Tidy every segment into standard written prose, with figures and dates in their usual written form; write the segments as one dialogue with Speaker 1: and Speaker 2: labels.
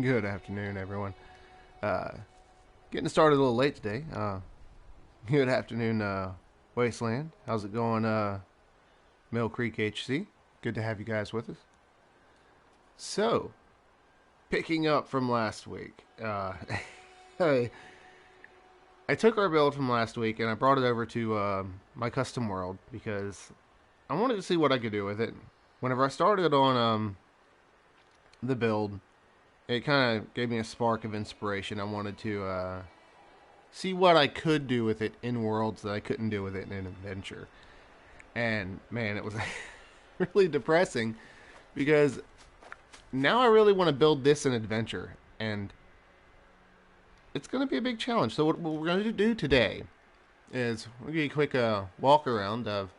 Speaker 1: Good afternoon, everyone. Uh, Getting started a little late today. Good afternoon, Wasteland. How's it going, Mill Creek HC? Good to have you guys with us. So, picking up from last week, I, I took our build from last week and I brought it over to my custom world because I wanted to see what I could do with it. Whenever I started on the build, it kind of gave me a spark of inspiration. I wanted to see what I could do with it in worlds that I couldn't do with it in an adventure. And man, it was really depressing because now I really want to build this in adventure, and it's going to be a big challenge. So what we're going to do today is we'll give you a quick walk around of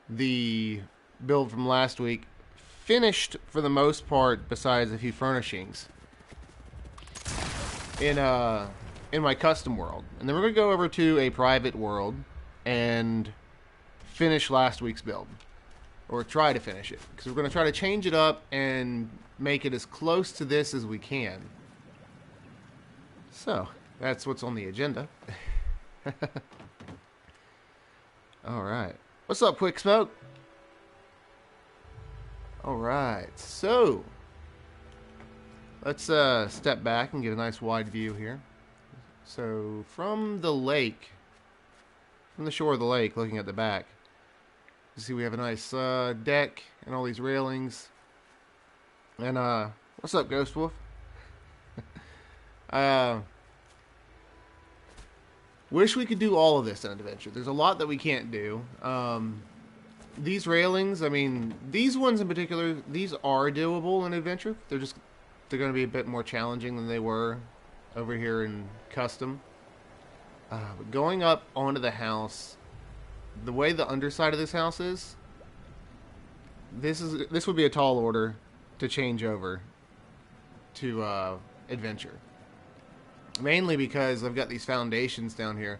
Speaker 1: the build from last week, finished for the most part, besides a few furnishings in my custom world, and then we're gonna go over to a private world and finish last week's build, or try to finish it, because we're gonna try to change it up and make it as close to this as we can. So that's what's on the agenda. All right, what's up, Quick Smoke? Alright, so let's step back and get a nice wide view here. So from the lake, from the shore of the lake, looking at the back, you see we have a nice deck and all these railings. And what's up, Ghost Wolf? Wish we could do all of this in an adventure. There's a lot that we can't do. These railings, I mean, these ones in particular, these are doable in adventure. They're going to be a bit more challenging than they were over here in custom. But going up onto the house, the way the underside of this house is, this would be a tall order to change over to adventure. Mainly because I've got these foundations down here.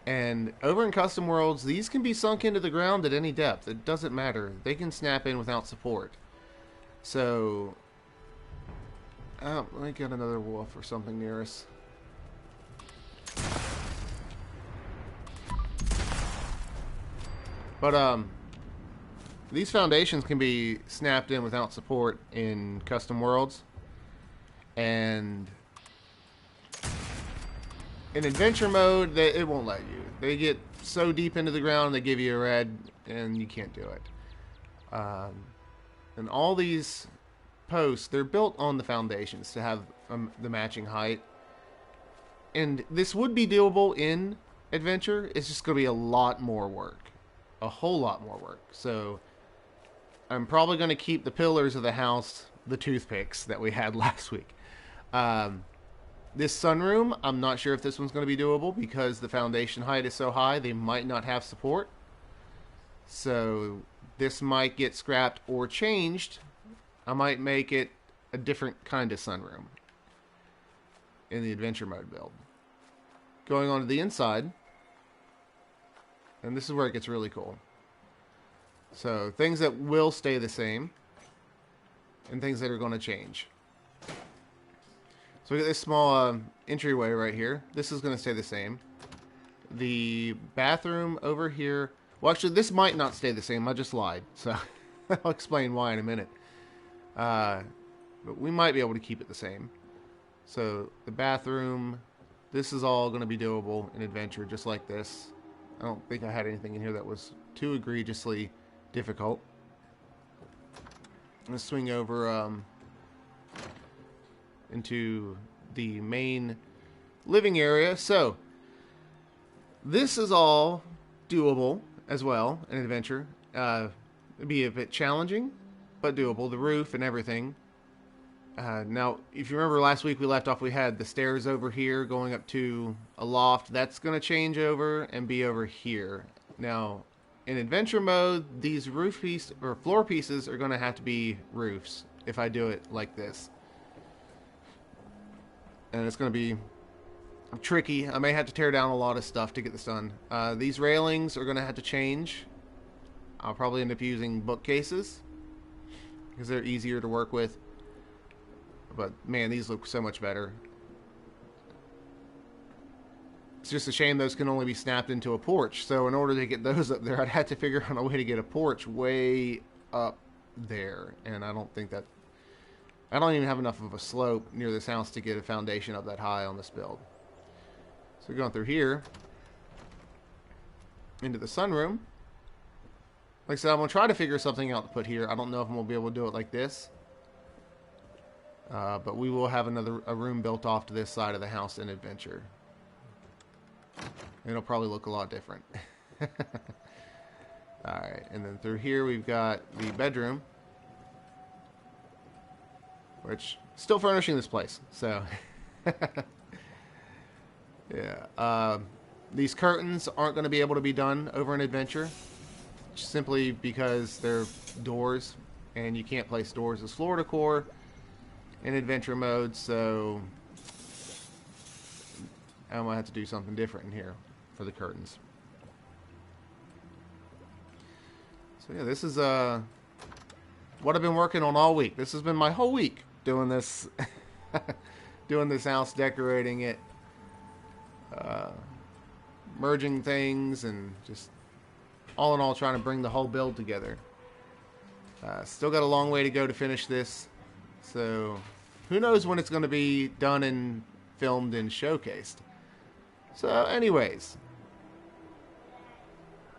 Speaker 1: And over in custom worlds, these can be sunk into the ground at any depth. It doesn't matter. They can snap in without support. So, let me get another wolf or something near us. But these foundations can be snapped in without support in custom worlds, and in adventure mode, it won't let you. They get so deep into the ground, they give you a red, and you can't do it. And all these posts, they're built on the foundations to have the matching height. And this would be doable in adventure. It's just going to be a lot more work. A whole lot more work. So I'm probably going to keep the pillars of the house, the toothpicks that we had last week. This sunroom, I'm not sure if this one's going to be doable because the foundation height is so high, they might not have support. So this might get scrapped or changed. I might make it a different kind of sunroom in the adventure mode build. Going on to the inside, and this is where it gets really cool. So things that will stay the same and things that are going to change. So we got this small entryway right here. This is going to stay the same. The bathroom over here... Well, actually, this might not stay the same. I just lied. So I'll explain why in a minute. But we might be able to keep it the same. So the bathroom... This is all going to be doable in adventure, just like this. I don't think I had anything in here that was too egregiously difficult. Let's swing over... into the main living area. So this is all doable as well in adventure. It'd be a bit challenging, but doable. The roof and everything. Now, if you remember last week we left off, we had the stairs over here going up to a loft. That's going to change over and be over here. Now, in adventure mode, these roof piece or floor pieces are going to have to be roofs if I do it like this. And it's going to be tricky. I may have to tear down a lot of stuff to get this done. These railings are going to have to change. I'll probably end up using bookcases because they're easier to work with. But man, these look so much better. It's just a shame those can only be snapped into a porch. So in order to get those up there, I'd have to figure out a way to get a porch way up there. And I don't think that... I don't even have enough of a slope near this house to get a foundation up that high on this build. So we're going through here into the sunroom. Like I said, I'm going to try to figure something out to put here. I don't know if I'm going to be able to do it like this. But we will have a room built off to this side of the house in Adventure. It'll probably look a lot different. Alright, and then through here we've got the bedroom. Which, still furnishing this place, so... yeah, these curtains aren't going to be able to be done over in Adventure. Simply because they're doors, and you can't place doors as floor decor in Adventure mode, so... I'm going to have to do something different in here for the curtains. So yeah, this is what I've been working on all week. This has been my whole week doing this, doing this house, decorating it, merging things, and just all in all trying to bring the whole build together. Still got a long way to go to finish this, so who knows when it's going to be done and filmed and showcased. So anyways,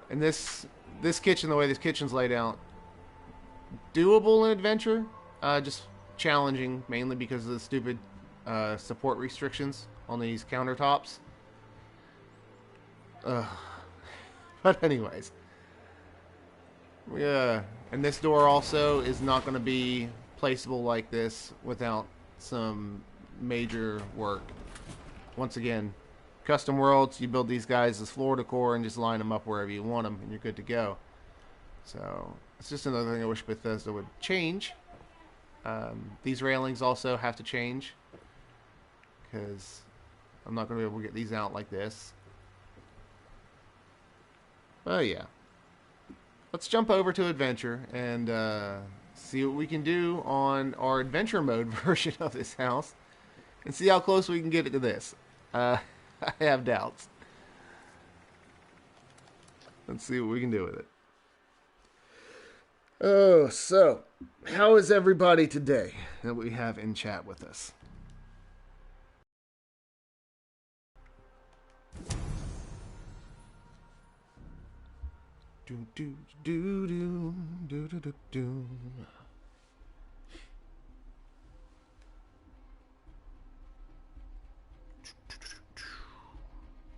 Speaker 1: and this kitchen, the way this kitchen's laid out, doable in Adventure, just challenging mainly because of the stupid support restrictions on these countertops. But anyways, yeah, and this door also is not going to be placeable like this without some major work. Once again, custom worlds, you build these guys as floor decor and just line them up wherever you want them, and you're good to go. So it's just another thing I wish Bethesda would change. These railings also have to change because I'm not going to be able to get these out like this. Oh yeah, let's jump over to Adventure and see what we can do on our Adventure mode version of this house and see how close we can get it to this. I have doubts. Let's see what we can do with it. Oh, so how is everybody today that we have in chat with us? Do do do do do do do do.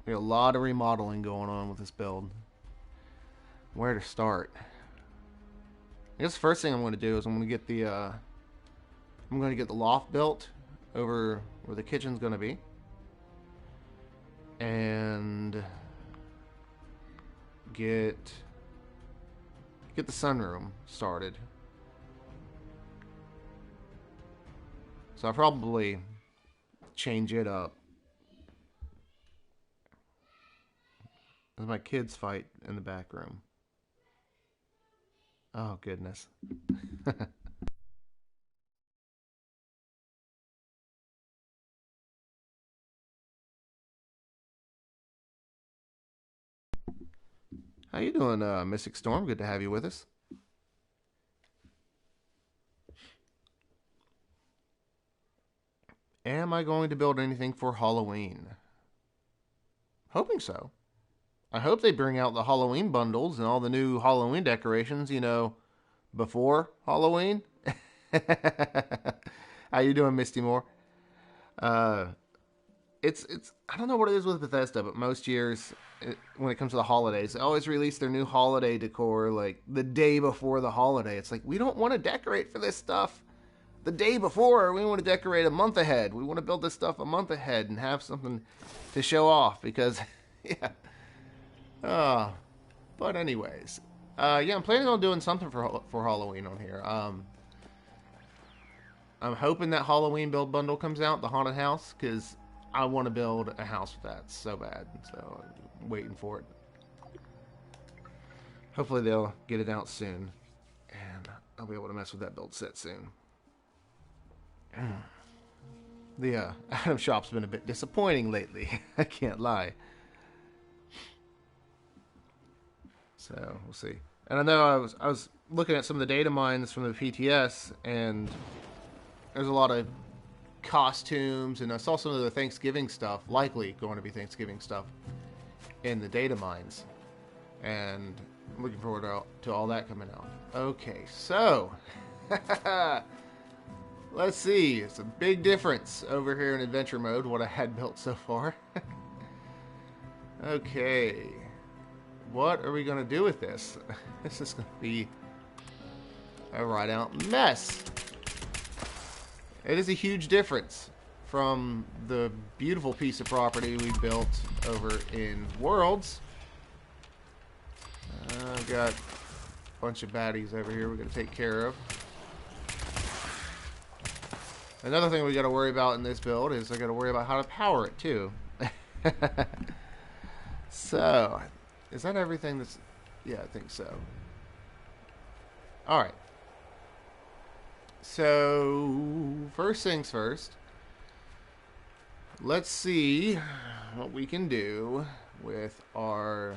Speaker 1: We have a lot of remodeling going on with this build. Where to start? I guess the first thing I'm going to do is I'm going to get the loft built over where the kitchen's going to be, and get the sunroom started. So I'll probably change it up. There's my kids fight in the back room. Oh, goodness. How you doing, Mystic Storm? Good to have you with us. Am I going to build anything for Halloween? Hoping so. I hope they bring out the Halloween bundles and all the new Halloween decorations, you know, before Halloween. How you doing, Misty Moore? It's I don't know what it is with Bethesda, but most years when it comes to the holidays, they always release their new holiday decor like the day before the holiday. It's like, we don't want to decorate for this stuff the day before. We want to decorate a month ahead. We want to build this stuff a month ahead and have something to show off because yeah. But anyways, yeah, I'm planning on doing something for Halloween on here. I'm hoping that Halloween build bundle comes out, the haunted house, because I want to build a house with that so bad. So I'm waiting for it. Hopefully they'll get it out soon, and I'll be able to mess with that build set soon. The Adam shop's been a bit disappointing lately. I can't lie. So we'll see. And I know I was looking at some of the data mines from the PTS, and there's a lot of costumes, and I saw some of the Thanksgiving stuff, likely going to be Thanksgiving stuff, in the data mines. And I'm looking forward to all that coming out. Okay, so let's see. It's a big difference over here in adventure mode, what I had built so far. Okay. What are we going to do with this? This is going to be a right out mess. It is a huge difference from the beautiful piece of property we built over in Worlds. I've got a bunch of baddies over here we're going to take care of. Another thing we got to worry about in this build is I got to worry about how to power it too. So, is that everything that's... Yeah, I think so. Alright. So, first things first. Let's see what we can do with our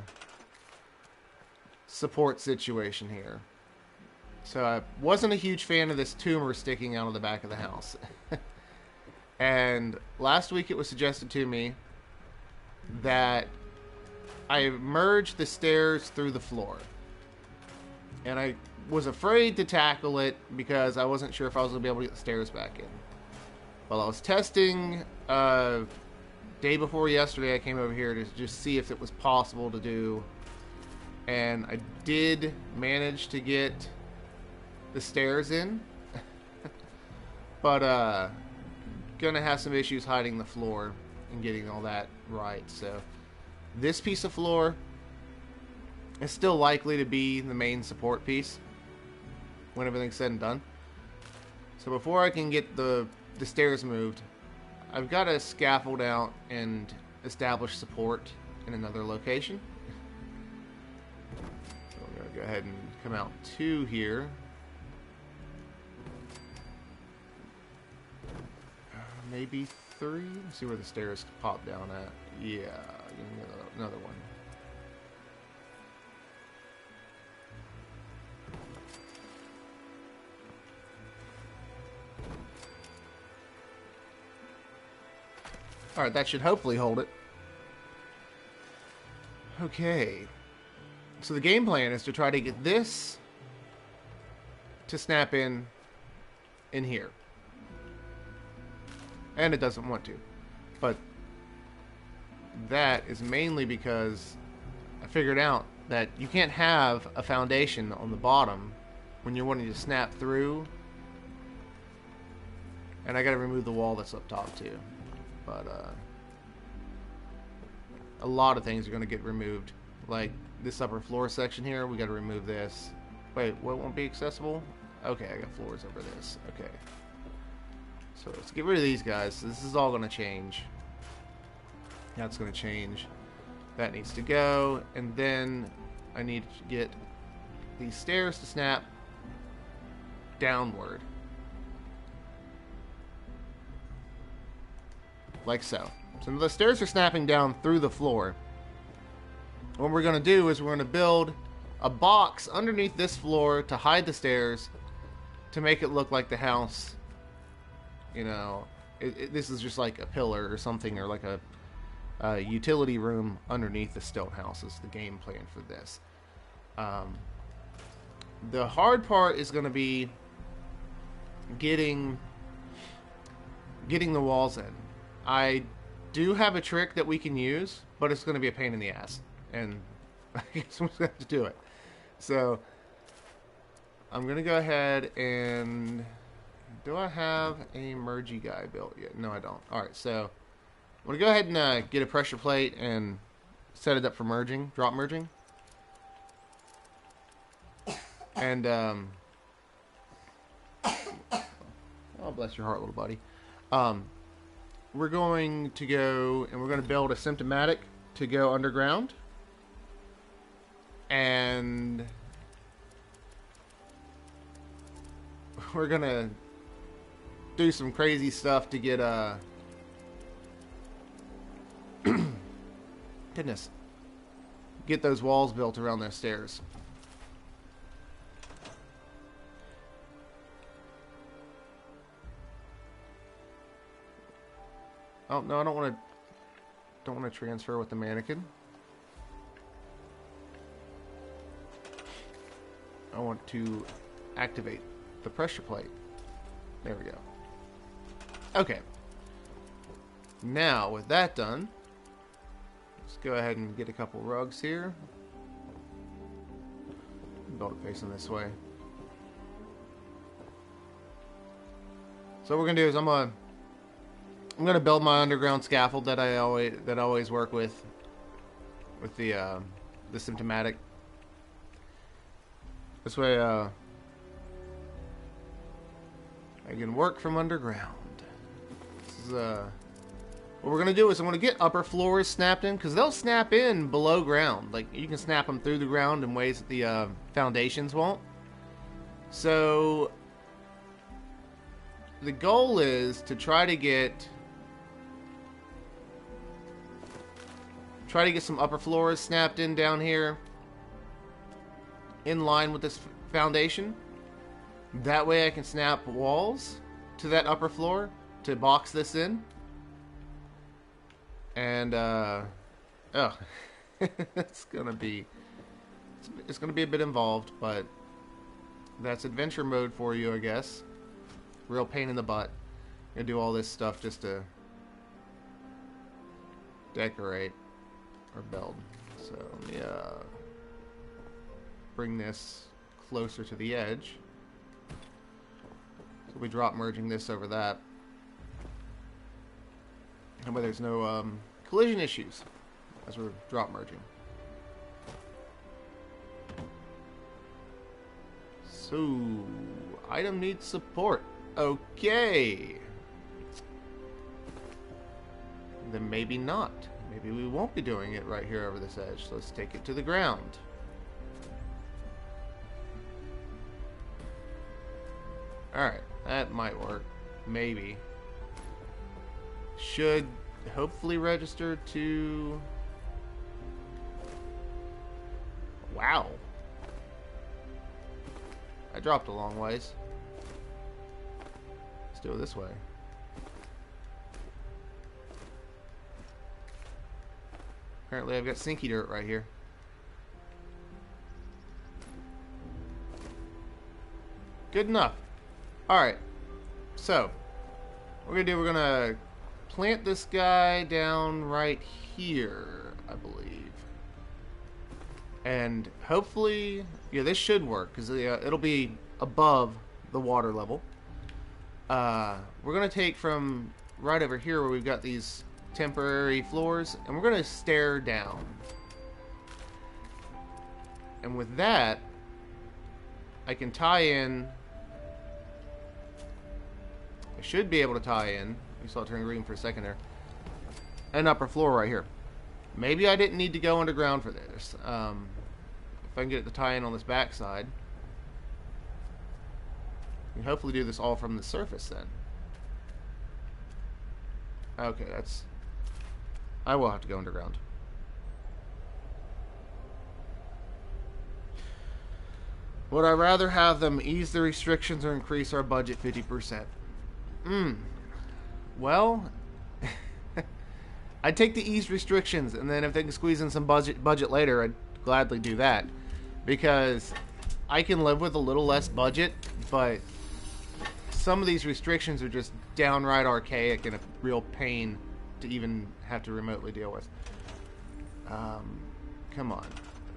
Speaker 1: support situation here. So, I wasn't a huge fan of this tumor sticking out of the back of the house. And last week it was suggested to me that I merged the stairs through the floor. And I was afraid to tackle it because I wasn't sure if I was going to be able to get the stairs back in. While I was testing, day before yesterday, I came over here to just see if it was possible to do. And I did manage to get the stairs in. But, gonna have some issues hiding the floor and getting all that right, so... This piece of floor is still likely to be the main support piece when everything's said and done. So before I can get the stairs moved, I've got to scaffold out and establish support in another location. So I'm going to go ahead and come out 2 here. Maybe 3? Let's see where the stairs pop down at. Yeah, another one. Alright, that should hopefully hold it. Okay. So the game plan is to try to get this to snap in here. And it doesn't want to. But that is mainly because I figured out that you can't have a foundation on the bottom when you're wanting to snap through. And I gotta remove the wall that's up top too. But a lot of things are gonna get removed. Like this upper floor section here, we gotta remove this. Wait, what won't be accessible? Okay, I got floors over this. Okay. So let's get rid of these guys. So this is all going to change. That's going to change. That needs to go. And then I need to get these stairs to snap downward. Like so. So the stairs are snapping down through the floor. What we're going to do is we're going to build a box underneath this floor to hide the stairs to make it look like the house. You know, this is just like a pillar or something, or like a utility room underneath the stone house is the game plan for this. The hard part is going to be getting the walls in. I do have a trick that we can use, but it's going to be a pain in the ass, and I guess we're going to have to do it. So I'm going to go ahead and... Do I have a mergy guy built yet? No, I don't. Alright, so I'm going to go ahead and get a pressure plate and set it up for merging, drop merging. And, oh, bless your heart, little buddy. We're going to go and we're going to build a symptomatic to go underground. And we're going to do some crazy stuff to get Goodness. Get those walls built around those stairs. Oh no, I don't want to transfer with the mannequin. I want to activate the pressure plate. There we go. Okay. Now, with that done, let's go ahead and get a couple rugs here. Build it facing this way. So what we're gonna do is I'm gonna build my underground scaffold that I always work with the symptomatic. This way I can work from underground. This is what we're gonna do is I'm gonna get upper floors snapped in, because they'll snap in below ground. Like, you can snap them through the ground in ways that the foundations won't. So the goal is to try to get some upper floors snapped in down here in line with this foundation. That way I can snap walls to that upper floor to box this in. And it's gonna be a bit involved, but that's adventure mode for you, I guess. Real pain in the butt. Gonna do all this stuff just to decorate or build. So let me bring this closer to the edge. So we drop merging this over that. That way there's no collision issues as we're drop merging. So, item needs support. Okay. Then maybe not. Maybe we won't be doing it right here over this edge. So let's take it to the ground. Alright, that might work. Maybe. Should hopefully register to... Wow. I dropped a long ways. Let's do it this way. Apparently I've got sinky dirt right here. Good enough. Alright. So, what we're going to do, we're going to plant this guy down right here, I believe. And hopefully, yeah, this should work, because it'll be above the water level. We're going to take from right over here where we've got these temporary floors, and we're going to stair down. And with that, I can tie in... I should be able to tie in... You saw it turn green for a second there. An upper floor right here. Maybe I didn't need to go underground for this. If I can get it to tie in on this back side, we can hopefully do this all from the surface then. Okay, that's... I will have to go underground. Would I rather have them ease the restrictions or increase our budget 50%? Well, I'd take the ease restrictions, and then if they can squeeze in some budget later, I'd gladly do that. Because I can live with a little less budget, but some of these restrictions are just downright archaic and a real pain to even have to remotely deal with. Come on.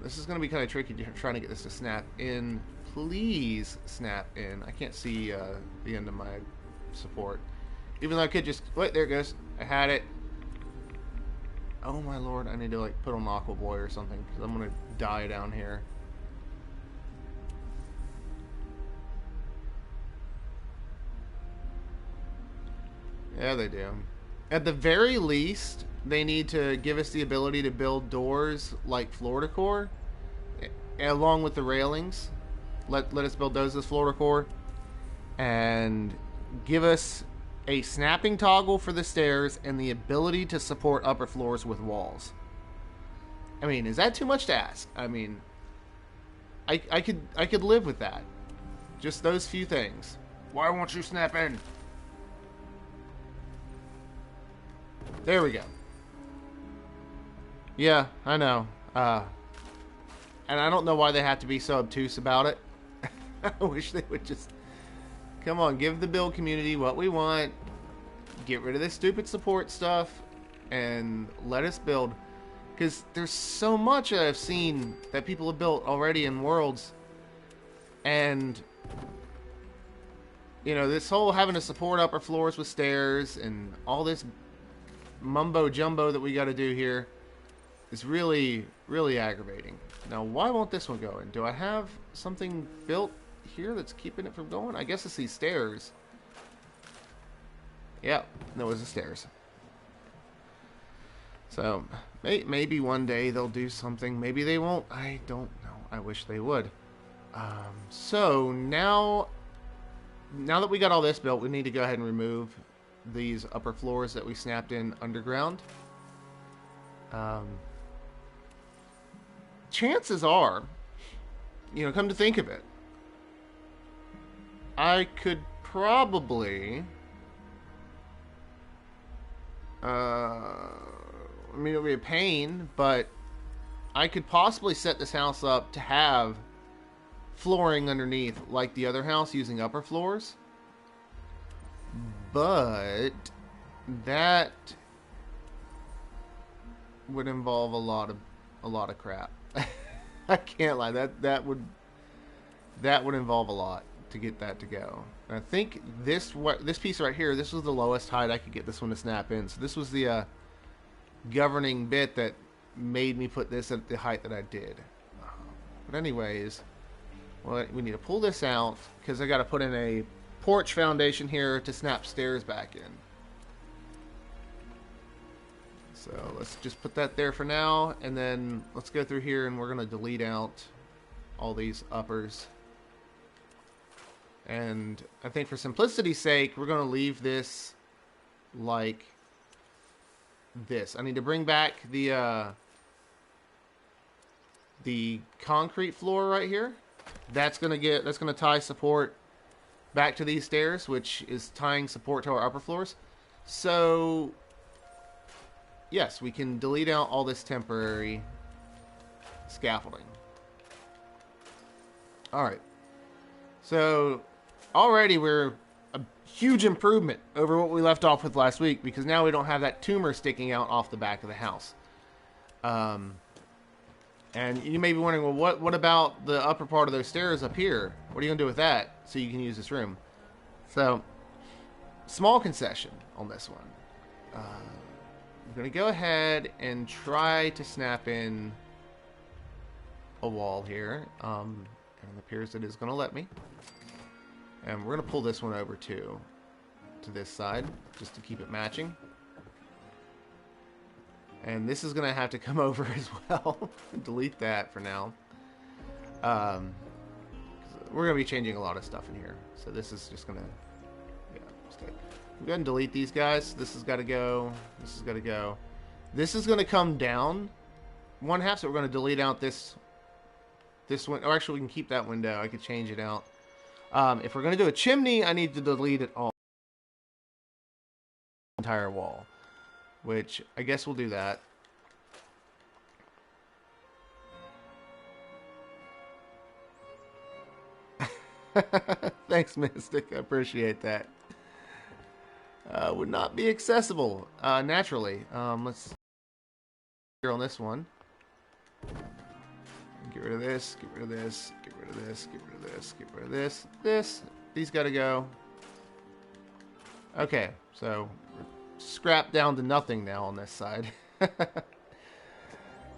Speaker 1: This is going to be kind of tricky trying to get this to snap in. Please snap in. I can't see the end of my support. Even though I could just... Wait, there it goes. I had it. Oh my lord, I need to like put on Aqua Boy or something, because I'm going to die down here. Yeah, they do. At the very least, they need to give us the ability to build doors like floor decor, along with the railings. Let us build those as floor decor, and give us a snapping toggle for the stairs and the ability to support upper floors with walls. I mean, is that too much to ask? I mean, I could live with that. Just those few things. Why won't you snap in? There we go. Yeah, I know. And I don't know why they have to be so obtuse about it. I wish they would just... Come on, give the build community what we want. Get rid of this stupid support stuff. And let us build. Because there's so much I've seen that people have built already in Worlds. And... You know, this whole having to support upper floors with stairs and all this mumbo jumbo that we got to do here is really, really aggravating. Now, why won't this one go in? Do I have something built here that's keeping it from going? I guess it's these stairs. Yep, that was the stairs. So, maybe one day they'll do something. Maybe they won't. I don't know. I wish they would. So, now that we got all this built, we need to go ahead and remove these upper floors that we snapped in underground. Chances are, you know, come to think of it, I could probably, I mean, it would be a pain, but I could possibly set this house up to have flooring underneath like the other house using upper floors, but that would involve a lot of crap. I can't lie, that would involve a lot to get that to go. And I think this piece right here, this was the lowest height I could get this one to snap in, so this was the governing bit that made me put this at the height that I did. But anyways, well, we need to pull this out because I got to put in a porch foundation here to snap stairs back in. So let's just put that there for now, and then let's go through here and we're going to delete out all these uppers. And I think for simplicity's sake, we're going to leave this like this. I need to bring back the concrete floor right here. That's gonna tie support back to these stairs, which is tying support to our upper floors. So yes, we can delete out all this temporary scaffolding. Alright. So already we're a huge improvement over what we left off with last week, because now we don't have that tumor sticking out off the back of the house. And you may be wondering, well, what about the upper part of those stairs up here? What are you going to do with that so you can use this room? So, small concession on this one. I'm going to go ahead and try to snap in a wall here. And it appears it is going to let me. And we're going to pull this one over to this side, just to keep it matching. And this is going to have to come over as well. Delete that for now. We're going to be changing a lot of stuff in here. So this is just going to... Yeah, just go ahead and delete these guys. This has got to go. This has got to go. This is going to come down one half, so we're going to delete out this one. Or actually, we can keep that window. I could change it out. If we're going to do a chimney, I need to delete it all. Entire wall. Which, I guess we'll do that. Thanks, Mystic. I appreciate that. Would not be accessible naturally. Let's here on this one. Get rid of this. Get rid of this. Get rid of this. Get rid of this. Get rid of this. These got to go. Okay, so we're scrapped down to nothing now on this side.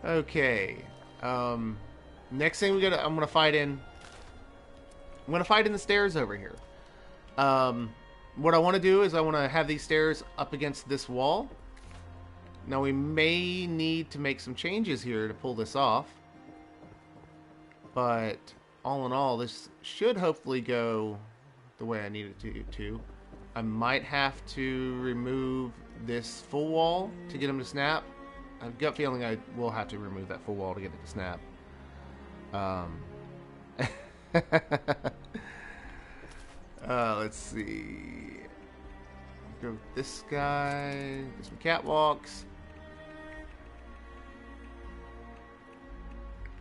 Speaker 1: Okay. Next thing I'm gonna fight in. I'm gonna fight in the stairs over here. What I want to do is I want to have these stairs up against this wall. Now we may need to make some changes here to pull this off. But all in all, this should hopefully go the way I need it to. I might have to remove this full wall to get them to snap. I've got a feeling I will have to remove that full wall to get it to snap. Let's see. Go with this guy. Get some catwalks.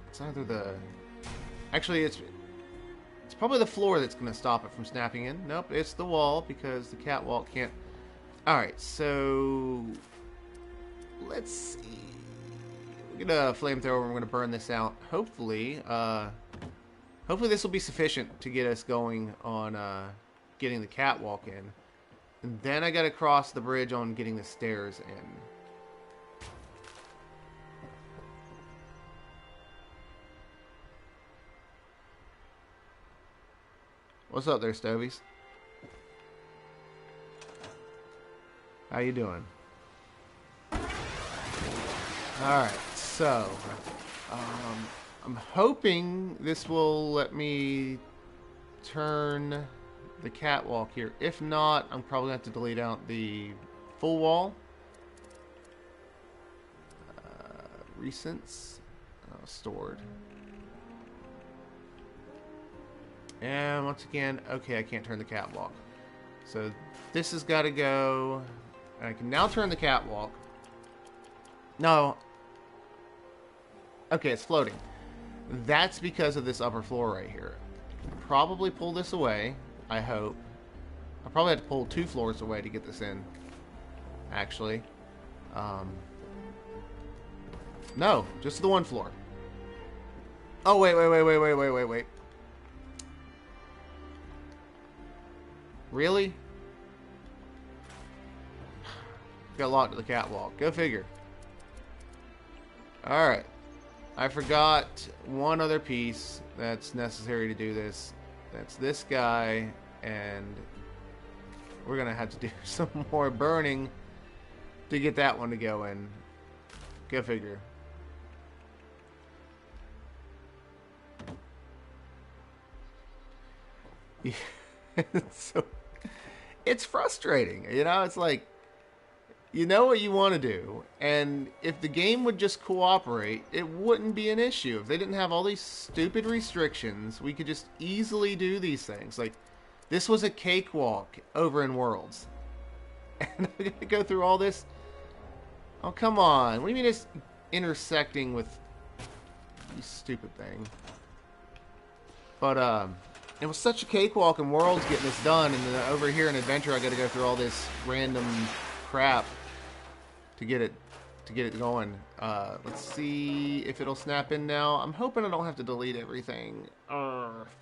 Speaker 1: It's either the... Actually, it's probably the floor that's going to stop it from snapping in. Nope, it's the wall because the catwalk can't... Alright, so... Let's see. We're going to flamethrower and we're going to burn this out. Hopefully, hopefully this will be sufficient to get us going on getting the catwalk in. And then I got to cross the bridge on getting the stairs in. What's up there, Stovies? How you doing? Alright, so I'm hoping this will let me turn the catwalk here. If not, I'm probably going to have to delete out the full wall. Recents. Stored. And once again, okay, I can't turn the catwalk. So this has got to go. And I can now turn the catwalk. No. Okay, it's floating. That's because of this upper floor right here. Probably pull this away, I hope. I'll probably have to pull 2 floors away to get this in. Actually. No, just the 1 floor. Oh, wait. Really? Got locked to the catwalk. Go figure. Alright. I forgot one other piece that's necessary to do this. That's this guy. And we're going to have to do some more burning to get that one to go in. Go figure. Yeah. So it's frustrating, you know. It's like, you know what you want to do, and if the game would just cooperate, it wouldn't be an issue. If they didn't have all these stupid restrictions, we could just easily do these things. Like, this was a cakewalk over in Worlds, and I'm gonna go through all this. Oh, come on! What do you mean it's intersecting with you stupid thing? But it was such a cakewalk in Worlds getting this done, and then over here in Adventure, I got to go through all this random crap to get it going. Let's see if it'll snap in now. I'm hoping I don't have to delete everything.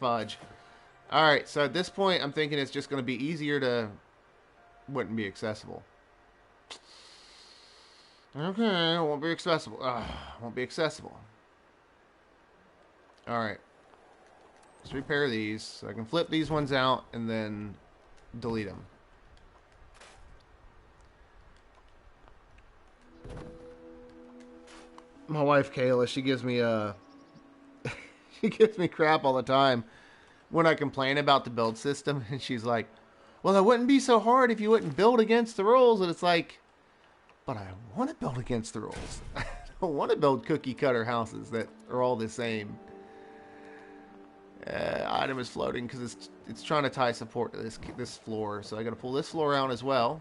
Speaker 1: Fudge. All right, so at this point, I'm thinking it's just going to be easier to wouldn't be accessible. Okay, it won't be accessible. Won't be accessible. All right. Let's repair these so I can flip these ones out and then delete them. My wife Kayla, she gives me she gives me crap all the time when I complain about the build system, and she's like, "Well, it wouldn't be so hard if you wouldn't build against the rules." And it's like, but I want to build against the rules. I don't want to build cookie cutter houses that are all the same. Item is floating because it's trying to tie support to this floor, so I got to pull this floor out as well.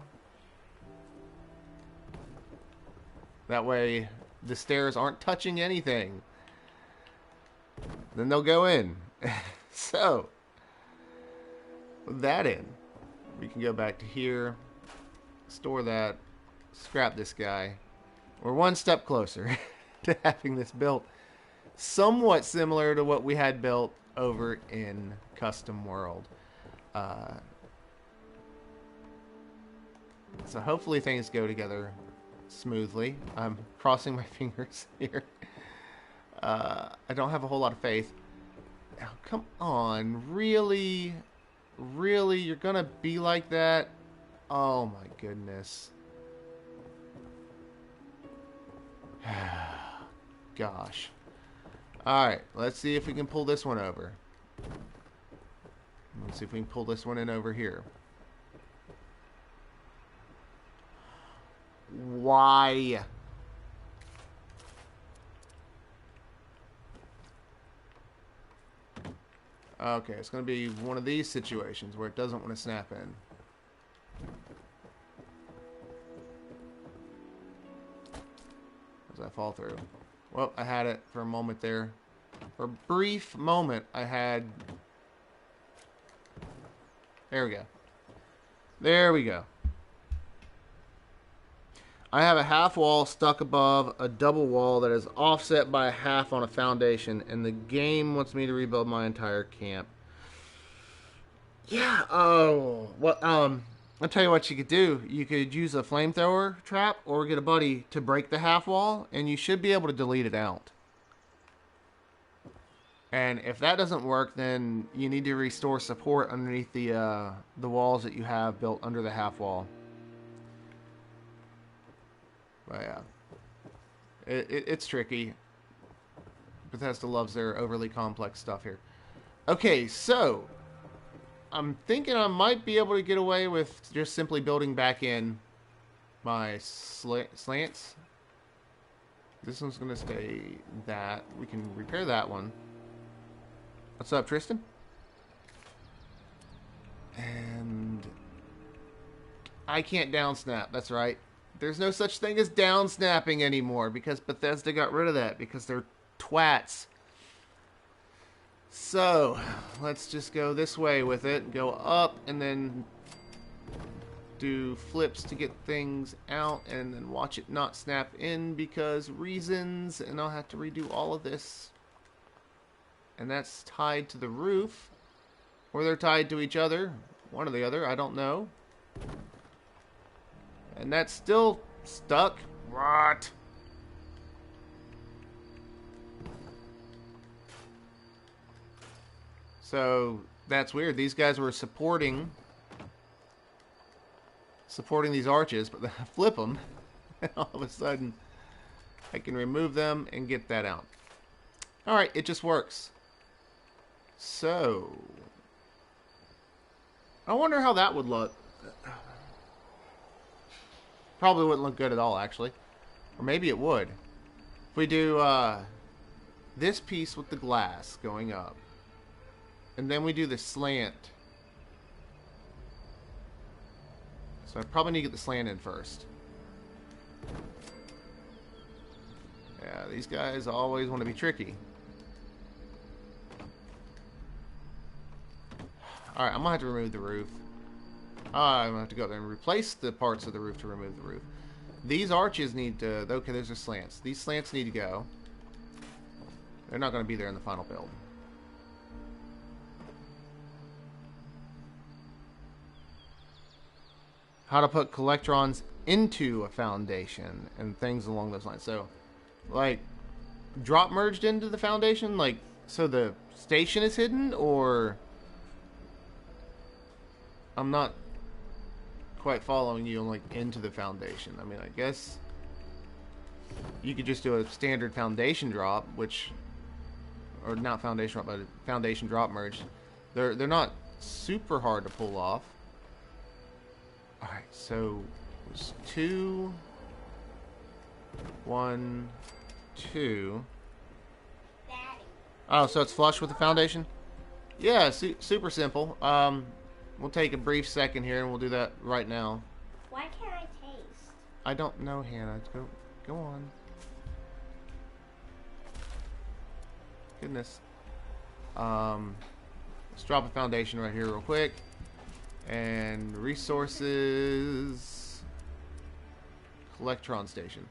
Speaker 1: That way the stairs aren't touching anything. Then they'll go in. So with that in, we can go back to here, store that, scrap this guy. We're one step closer to having this built somewhat similar to what we had built over in Custom World. So hopefully things go together smoothly. I'm crossing my fingers here. I don't have a whole lot of faith. Oh, come on, really? Really? You're gonna be like that? Oh my goodness. Gosh. Alright, let's see if we can pull this one over. Let's see if we can pull this one in over here. Why? Okay, it's going to be one of these situations where it doesn't want to snap in. As I fall through. Well, I had it for a moment there. For a brief moment, I had... There we go. There we go. I have a half wall stuck above a double wall that is offset by a half on a foundation, and the game wants me to rebuild my entire camp. Yeah, oh, well, I'll tell you what you could do. You could use a flamethrower trap or get a buddy to break the half wall, and you should be able to delete it out. And if that doesn't work, then you need to restore support underneath the walls that you have built under the half wall. But yeah, it's tricky. Bethesda loves their overly complex stuff here. Okay, so I'm thinking I might be able to get away with just simply building back in my slants. This one's going to stay that. We can repair that one. What's up, Tristan? And I can't down snap. That's right. There's no such thing as down snapping anymore because Bethesda got rid of that because they're twats. So, let's just go this way with it. Go up and then do flips to get things out and then watch it not snap in because reasons. And I'll have to redo all of this. And that's tied to the roof. Or they're tied to each other. One or the other. I don't know. And that's still stuck. What? So that's weird. These guys were supporting these arches, but then I flip them, and all of a sudden I can remove them and get that out. All right, it just works. So I wonder how that would look. Probably wouldn't look good at all, actually. Or maybe it would. If we do this piece with the glass going up. And then we do the slant. So I probably need to get the slant in first. Yeah, these guys always want to be tricky. Alright, I'm going to have to remove the roof. I'm going to have to go there and replace the parts of the roof to remove the roof. These arches need to... Okay, there's the slants. These slants need to go. They're not going to be there in the final build. How to put collectrons into a foundation and things along those lines. So, like, drop merged into the foundation? Like, so the station is hidden? Or... I'm not quite following you like into the foundation. I mean, I guess you could just do a standard foundation drop, which, or not foundation drop, but foundation drop merge. They're not super hard to pull off. All right, so it was 2, 1, 2. Oh, so it's flush with the foundation? Yeah, super simple. We'll take a brief second here, and we'll do that right now.
Speaker 2: Why can't I taste?
Speaker 1: I don't know, Hannah. Go on. Goodness. Let's drop a foundation right here real quick. And resources... Collectron station.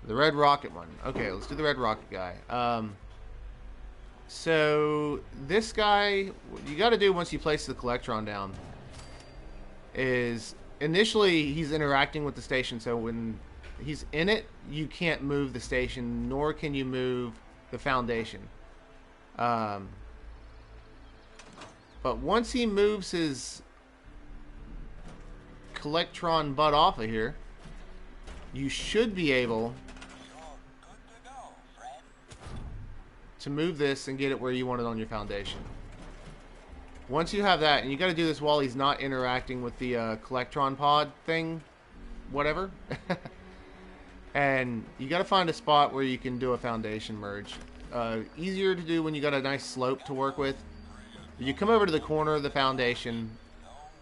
Speaker 1: The red rocket one. Okay, let's do the red rocket guy. So this guy, what you got to do once you place the collectron down is initially he's interacting with the station. So when he's in it, you can't move the station, nor can you move the foundation. But once he moves his collectron butt off of here, you should be able to move this and get it where you want it on your foundation. Once you have that, and you got to do this while he's not interacting with the collectron pod thing, whatever. And you got to find a spot where you can do a foundation merge. easier to do when you got a nice slope to work with. You come over to the corner of the foundation,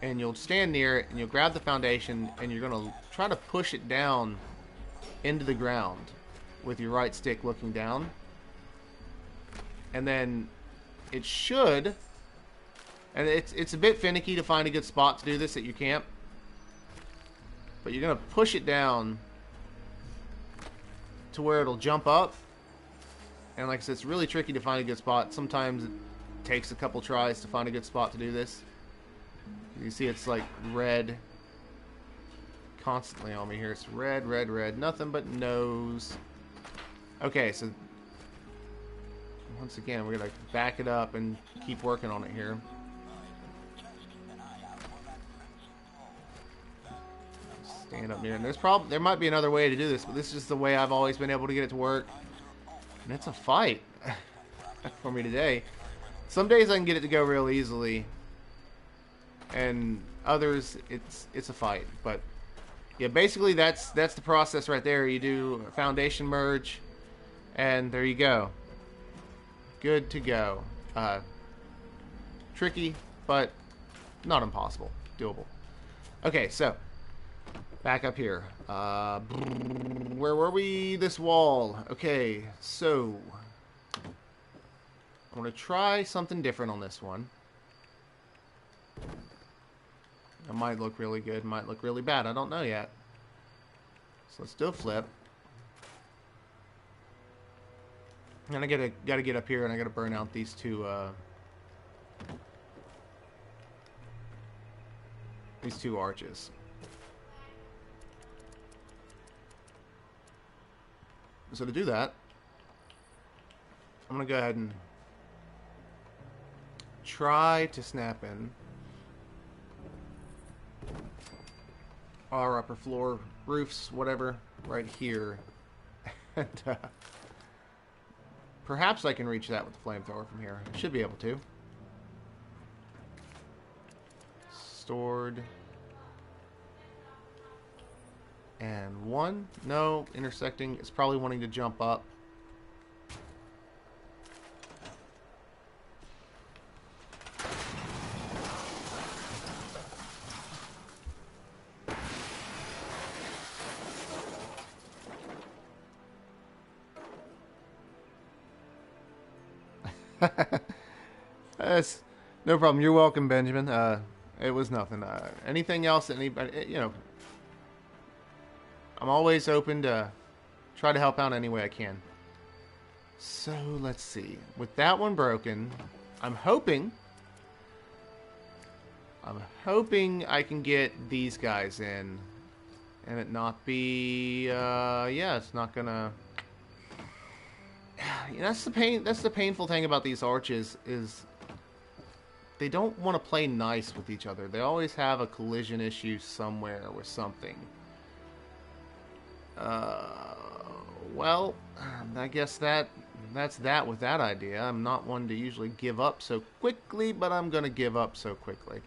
Speaker 1: and you'll stand near it, and you'll grab the foundation, and you're going to try to push it down into the ground with your right stick looking down. And then it should, and it's a bit finicky to find a good spot to do this at your camp, but you're going to push it down to where it'll jump up. And like I said, it's really tricky to find a good spot. Sometimes it takes a couple tries to find a good spot to do this. You see it's like red constantly on me here. It's red, red, red. Nothing but no's. Okay, so once again, we're going to back it up and keep working on it here. Stand up near, and there might be another way to do this, but this is just the way I've always been able to get it to work. And it's a fight for me today. Some days I can get it to go real easily, and others it's a fight. But yeah, basically that's the process right there. You do a foundation merge, and there you go. Good to go. Tricky, but not impossible. Doable. Okay, so back up here. Where were we? This wall. Okay, so I'm going to try something different on this one. It might look really good, might look really bad. I don't know yet. So let's do a flip. And I gotta get up here, and I gotta burn out these two arches. So to do that, I'm gonna go ahead and try to snap in our upper floor roofs, whatever, right here. And perhaps I can reach that with the flamethrower from here. I should be able to. Stored. And one. No, intersecting. It's probably wanting to jump up. That's no problem. You're welcome, Benjamin. It was nothing. Anything else that anybody, you know, I'm always open to try to help out any way I can. So let's see. With that one broken, I'm hoping I can get these guys in, and it not be. Yeah, it's not gonna. You know, that's the pain. That's the painful thing about these arches is they don't want to play nice with each other. They always have a collision issue somewhere with something. Well, I guess that's that with that idea. I'm not one to usually give up so quickly, but I'm gonna give up so quickly.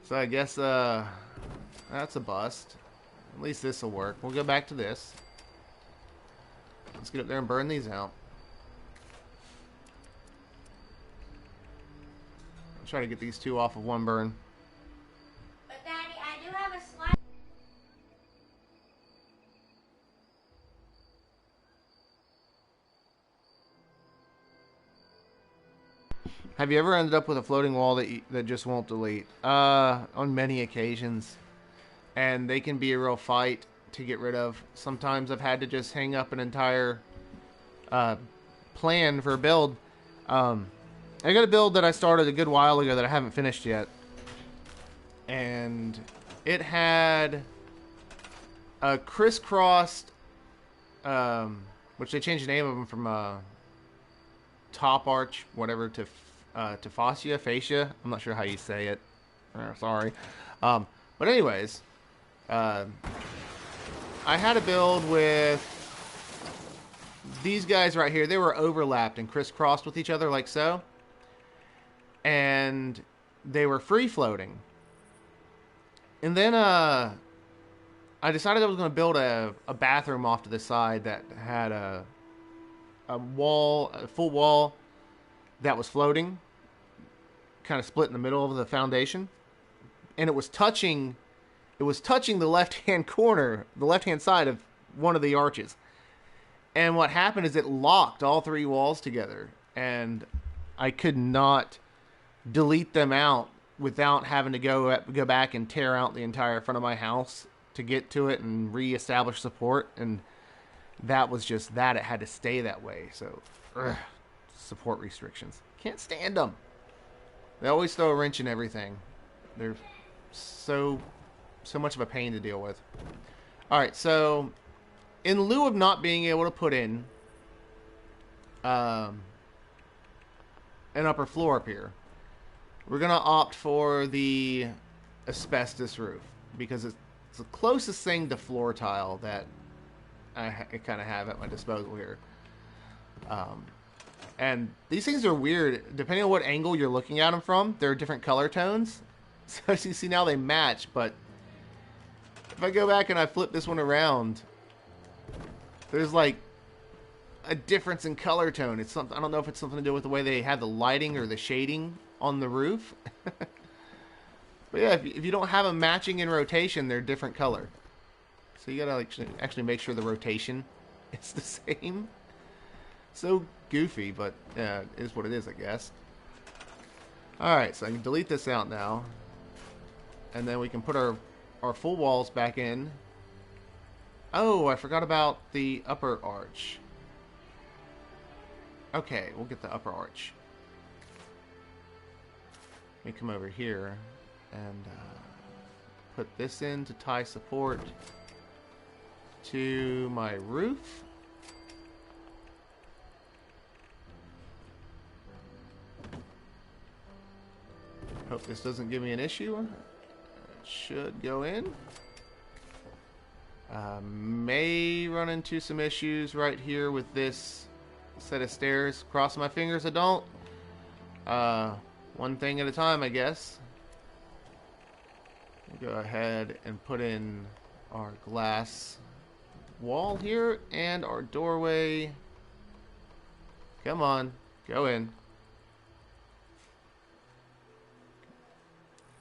Speaker 1: So I guess that's a bust. At least this will work. We'll go back to this. Let's get up there and burn these out. I'll try to get these two off of one burn.
Speaker 2: But Daddy, I do have a slide.
Speaker 1: Have you ever ended up with a floating wall that just won't delete? On many occasions. And they can be a real fight to get rid of. Sometimes I've had to just hang up an entire plan for a build. I got a build that I started a good while ago that I haven't finished yet. And it had a crisscrossed, which they changed the name of them from top arch, whatever, to fascia. I'm not sure how you say it. Sorry. But anyways, I had a build with these guys right here. They were overlapped and crisscrossed with each other like so. And they were free floating. And then I decided I was going to build a bathroom off to the side that had a full wall that was floating, kind of split in the middle of the foundation, and it was touching the left hand corner, the left hand side of one of the arches. And what happened is it locked all three walls together, and I could not delete them out without having to go back and tear out the entire front of my house to get to it and reestablish support. And that was just that. It had to stay that way. So, support restrictions. Can't stand them. They always throw a wrench in everything. They're so much of a pain to deal with. All right, so in lieu of not being able to put in an upper floor up here, we're going to opt for the asbestos roof because it's the closest thing to floor tile that I kind of have at my disposal here. And these things are weird. Depending on what angle you're looking at them from, there are different color tones. So as you see now, they match. But if I go back and I flip this one around, there's like a difference in color tone. It's something, I don't know if it's something to do with the way they have the lighting or the shading on the roof. But yeah, if you don't have them matching in rotation, they're different color. So you gotta actually make sure the rotation is the same. So goofy, but it is what it is, I guess. Alright, so I can delete this out now. And then we can put our full walls back in. Oh, I forgot about the upper arch. Okay, we'll get the upper arch. Let me come over here and put this in to tie support to my roof. Hope this doesn't give me an issue. It should go in. May run into some issues right here with this set of stairs. Cross my fingers I don't. One thing at a time, I guess. We'll go ahead and put in our glass wall here and our doorway. Come on, go in.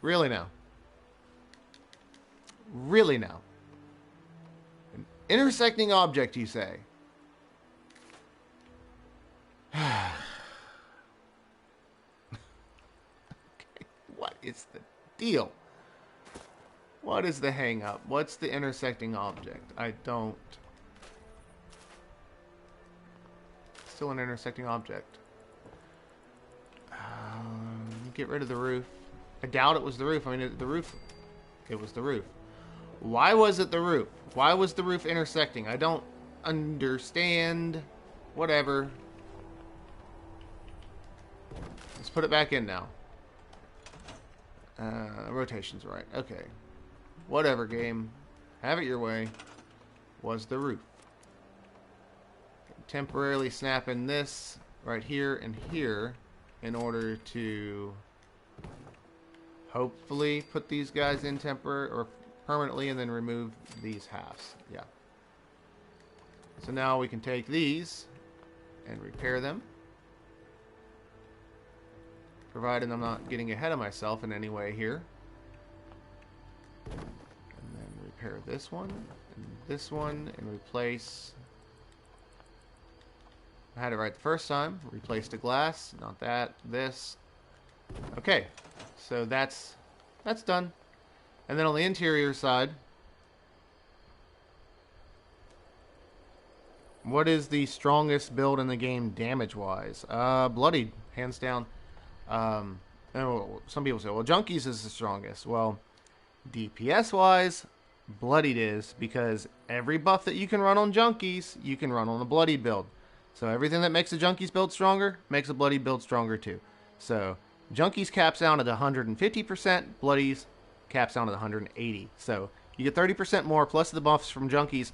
Speaker 1: Really now? Really now? An intersecting object, you say? Okay, what is the deal? What is the hang up? What's the intersecting object? I don't... Still an intersecting object. Get rid of the roof. I doubt it was the roof. I mean, the roof... It was the roof. Why was it the roof? Why was the roof intersecting? I don't understand. Whatever. Let's put it back in now. Rotation's right. Okay. Whatever, game. Have it your way. Was the roof. Temporarily snap in this right here and here in order to hopefully put these guys in temporary or permanently and then remove these halves. Yeah. So now we can take these and repair them. Provided I'm not getting ahead of myself in any way here. And then repair this one and replace. I had it right the first time. Replace the glass, not that, this. Okay, so that's done. And then on the interior side, what is the strongest build in the game damage-wise? Bloodied, hands down. Some people say, well, Junkies is the strongest. Well, DPS-wise, Bloodied is, because every buff that you can run on Junkies, you can run on a Bloodied build. So everything that makes a Junkies build stronger, makes a Bloodied build stronger too. So Junkies caps out at 150%, Bloodies caps out at 180. So you get 30% more plus the buffs from Junkies.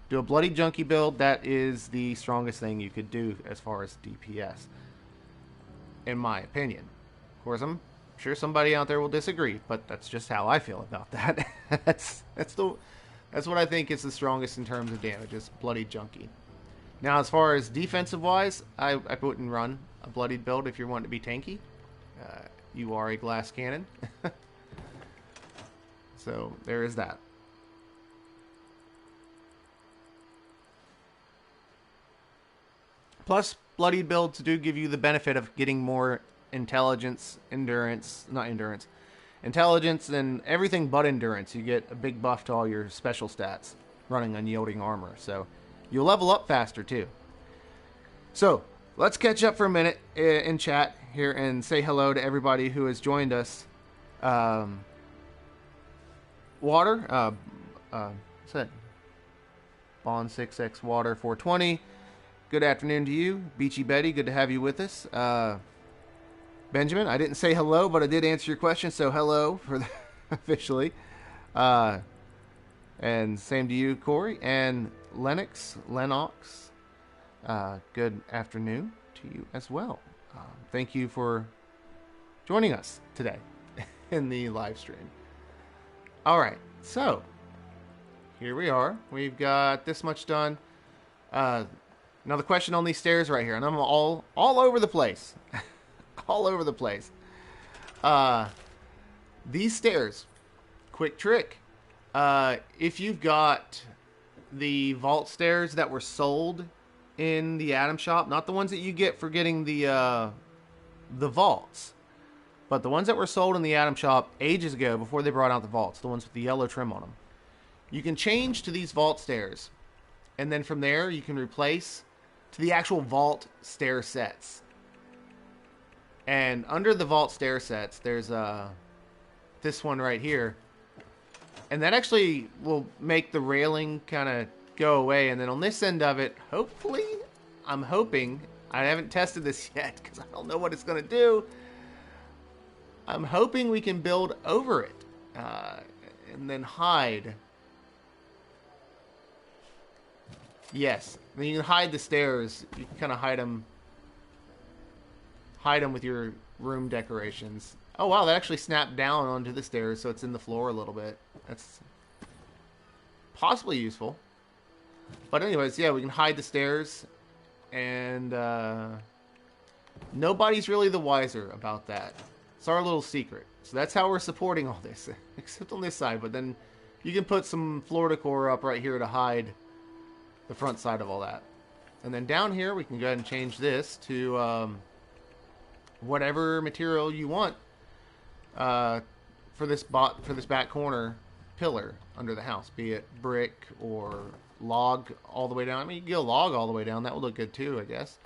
Speaker 1: Do a Bloodied Junkie build, that is the strongest thing you could do as far as DPS. In my opinion. Of course, I'm sure somebody out there will disagree, but that's just how I feel about that. That's what I think is the strongest in terms of damage, is Bloodied Junkie. Now, as far as defensive-wise, I wouldn't run a bloodied build if you want to be tanky. You are a glass cannon. So, there is that. Plus, bloodied builds do give you the benefit of getting more intelligence, intelligence, and everything but endurance. You get a big buff to all your special stats running unyielding armor. So, you'll level up faster, too. So, let's catch up for a minute in chat here and say hello to everybody who has joined us. Water, what's that? Bond 6X Water 420. Good afternoon to you. Beachy Betty, good to have you with us. Benjamin, I didn't say hello, but I did answer your question, so hello for the officially. And same to you, Corey. And Lennox, good afternoon to you as well. Thank you for joining us today in the live stream. All right, so here we are. We've got this much done. Now the question on these stairs right here, and I'm all over the place, all over the place. These stairs, quick trick. If you've got the vault stairs that were sold in the Atom Shop, not the ones that you get for getting the vaults, but the ones that were sold in the Atom Shop ages ago before they brought out the vaults, the ones with the yellow trim on them. You can change to these vault stairs, and then from there you can replace to the actual vault stair sets. And under the vault stair sets, there's this one right here, and that actually will make the railing kind of go away. And then on this end of it, hopefully, I'm hoping, I haven't tested this yet because I don't know what it's going to do. I'm hoping we can build over it and then hide. Yes, then you can hide the stairs. You can kind of hide them with your room decorations. Oh wow, that actually snapped down onto the stairs, so it's in the floor a little bit. That's possibly useful. But anyways, yeah, we can hide the stairs, and nobody's really the wiser about that. It's our little secret. So that's how we're supporting all this, except on this side. But then you can put some floor decor up right here to hide the front side of all that. And then down here, we can go ahead and change this to whatever material you want for this back corner pillar under the house, be it brick or log all the way down. I mean, you can get a log all the way down. That would look good too, I guess.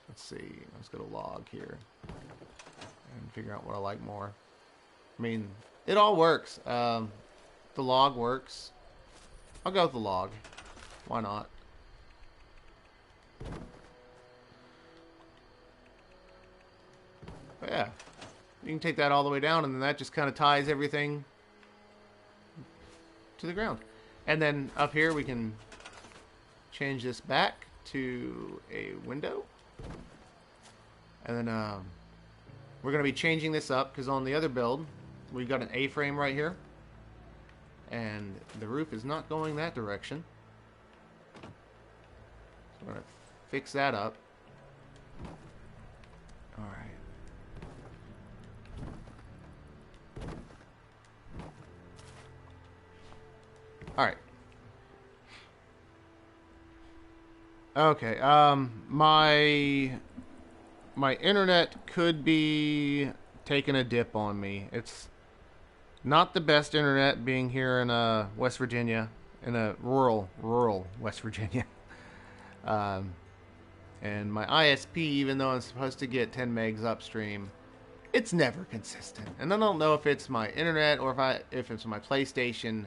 Speaker 1: Let's see. Let's go to log here and figure out what I like more. I mean, it all works. The log works. I'll go with the log. Why not? But yeah, you can take that all the way down, and then that just kind of ties everything to the ground. And then up here we can change this back to a window. And then we're going to be changing this up because on the other build we've got an A-frame right here, and the roof is not going that direction. So we're going to fix that up. All right. All right. Okay. My internet could be taking a dip on me. It's not the best internet being here in West Virginia, in a rural West Virginia. And my ISP, even though I'm supposed to get 10 megs upstream, it's never consistent. And I don't know if it's my internet or if it's my PlayStation.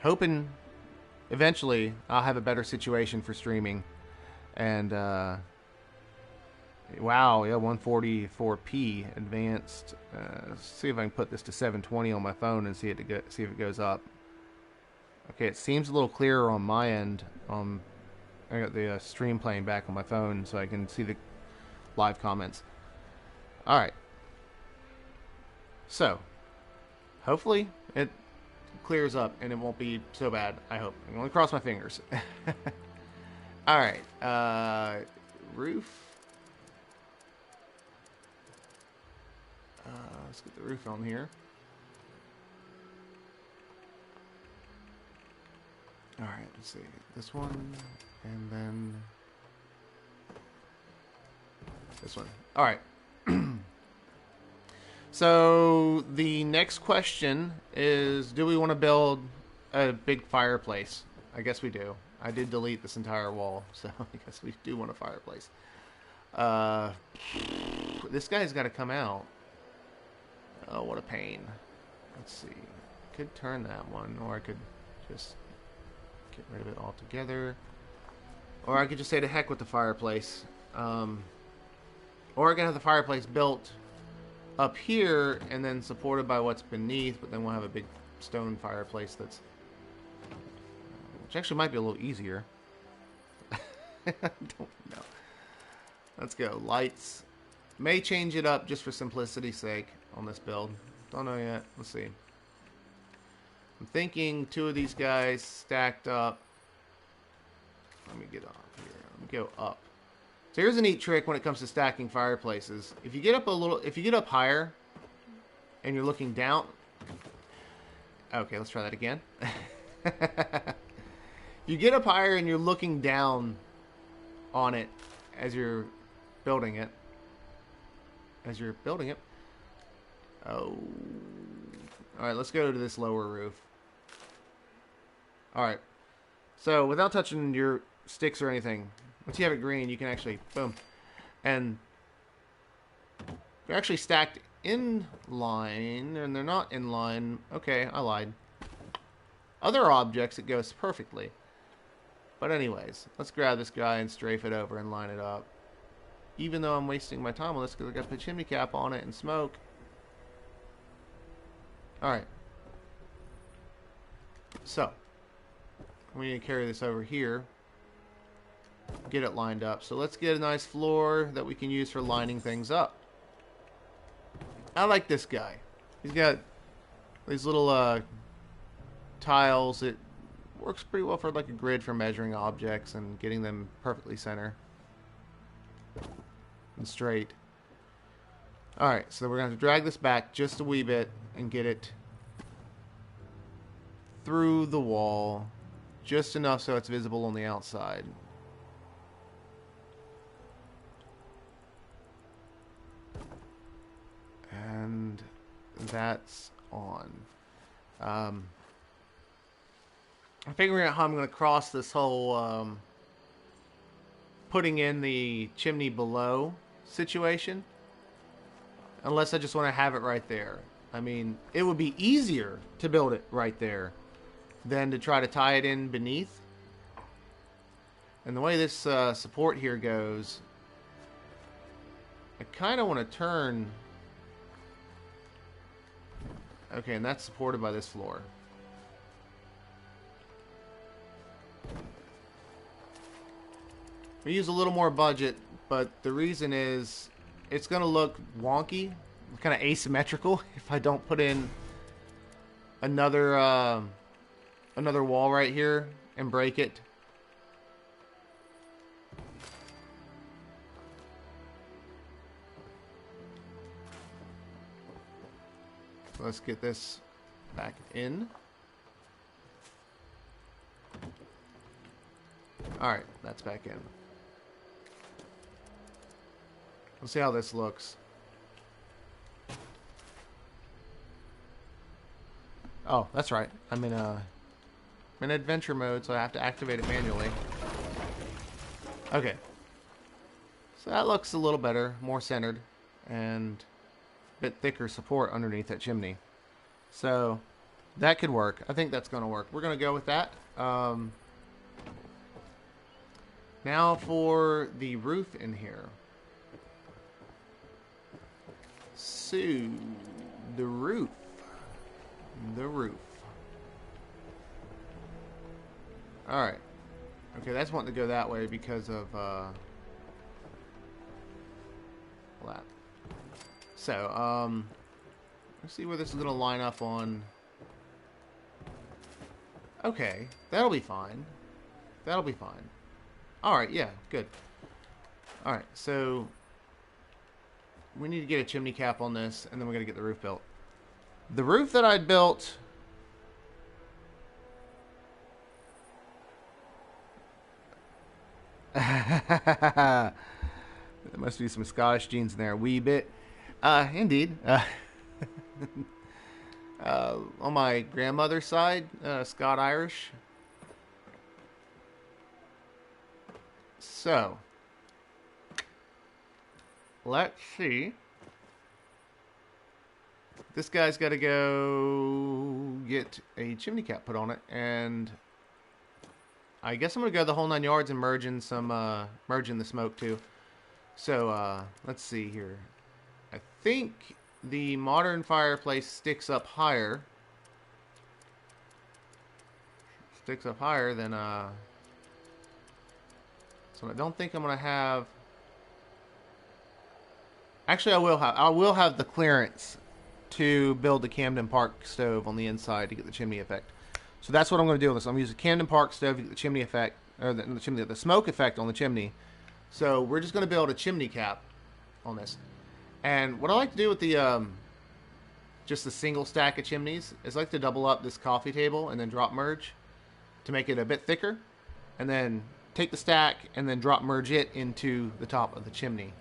Speaker 1: Hoping eventually I'll have a better situation for streaming. And wow, yeah, 144p advanced. Let's see if I can put this to 720 on my phone and see if it goes up. Okay, it seems a little clearer on my end. I got the stream playing back on my phone so I can see the live comments. All right. So, hopefully it clears up and it won't be so bad. I hope. I'm gonna cross my fingers. All right. Roof. Let's get the roof on here. All right. Let's see this one, and then this one. All right. So the next question is, do we want to build a big fireplace? I guess we do. I did delete this entire wall, so I guess we do want a fireplace. This guy's got to come out. Oh, what a pain. Let's see. Could turn that one, or I could just get rid of it altogether. Or I could just say to heck with the fireplace. Or I can have the fireplace built up here and then supported by what's beneath, but then we'll have a big stone fireplace that's... which actually might be a little easier. I don't know. Let's go. Lights. May change it up just for simplicity's sake on this build. Don't know yet. Let's see. I'm thinking 2 of these guys stacked up. Let me get up here. Let me go up. So here's a neat trick when it comes to stacking fireplaces. If you get up a little, if you get up higher and you're looking down. Okay, let's try that again. You get up higher and you're looking down on it as you're building it. Oh. Alright, let's go to this lower roof. Alright. So, without touching your sticks or anything, once you have it green, you can actually, boom. And they're actually stacked in line, and they're not in line. Okay, I lied. Other objects, it goes perfectly. But anyways, let's grab this guy and strafe it over and line it up. Even though I'm wasting my time on this because I got to put a chimney cap on it and smoke. Alright. So, we need to carry this over here. Get it lined up. So let's get a nice floor that we can use for lining things up. I like this guy. He's got these little tiles. It works pretty well for like a grid for measuring objects and getting them perfectly center and straight. Alright, so we're going to have to drag this back just a wee bit and get it through the wall just enough so it's visible on the outside. And that's on. I'm figuring out how I'm going to cross this whole putting in the chimney below situation. Unless I just want to have it right there. I mean, it would be easier to build it right there than to try to tie it in beneath. And the way this support here goes, I kind of want to turn... Okay, and that's supported by this floor. We use a little more budget, but the reason is it's going to look wonky, kind of asymmetrical if I don't put in another another wall right here and break it. So let's get this back in. Alright, that's back in. Let's see how this looks. Oh, that's right. I'm in adventure mode, so I have to activate it manually. Okay. So that looks a little better, more centered, and a bit thicker support underneath that chimney. So that could work. I think that's going to work. We're going to go with that. Now for the roof in here. So, the roof. Alright. Okay, that's wanting to go that way because of that. So, let's see where this is going to line up on Okay, that'll be fine. That'll be fine. Alright, yeah, good. Alright, so we need to get a chimney cap on this, and then we're going to get the roof built. The roof that I'd built... There must be some Scottish genes in there, a wee bit. Indeed. On my grandmother's side, Scot-Irish. So, let's see. This guy's got to go get a chimney cap put on it, and I guess I'm gonna go the whole 9 yards and merge in the smoke too. So let's see here. I think the modern fireplace sticks up higher. Sticks up higher than So I don't think I'm gonna have. Actually, I will have the clearance to build the Camden Park stove on the inside to get the chimney effect. So that's what I'm going to do with this. I'm going to use the Camden Park stove to get the chimney effect, or the smoke effect on the chimney. So we're just going to build a chimney cap on this. And what I like to do with the just the single stack of chimneys is I like to double up this coffee table and then drop merge to make it a bit thicker, and then take the stack and then drop merge it into the top of the chimney.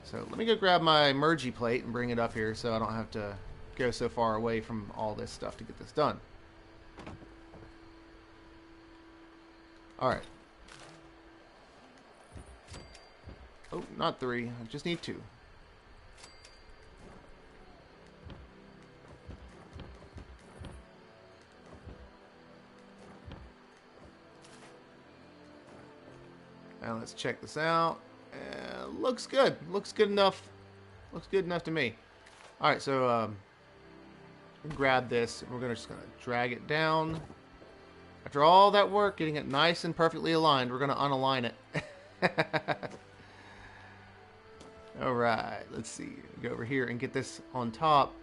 Speaker 1: So let me go grab my mergey plate and bring it up here so I don't have to go so far away from all this stuff to get this done. Alright. Oh, not 3. I just need 2. Now let's check this out. Looks good. Looks good enough. Looks good enough to me. Alright, so grab this. We're just going to drag it down. After all that work, getting it nice and perfectly aligned, we're going to unalign it. Alright, let's see. Go over here and get this on top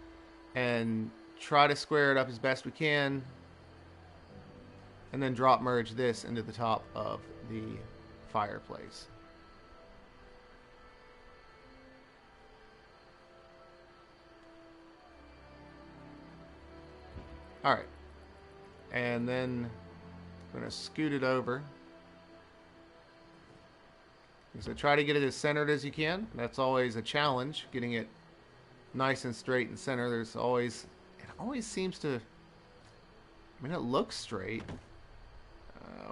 Speaker 1: and try to square it up as best we can. And then drop merge this into the top of the fireplace. Alright. And then I'm going to scoot it over. So try to get it as centered as you can. That's always a challenge, getting it nice and straight and center. It always seems to, I mean, it looks straight.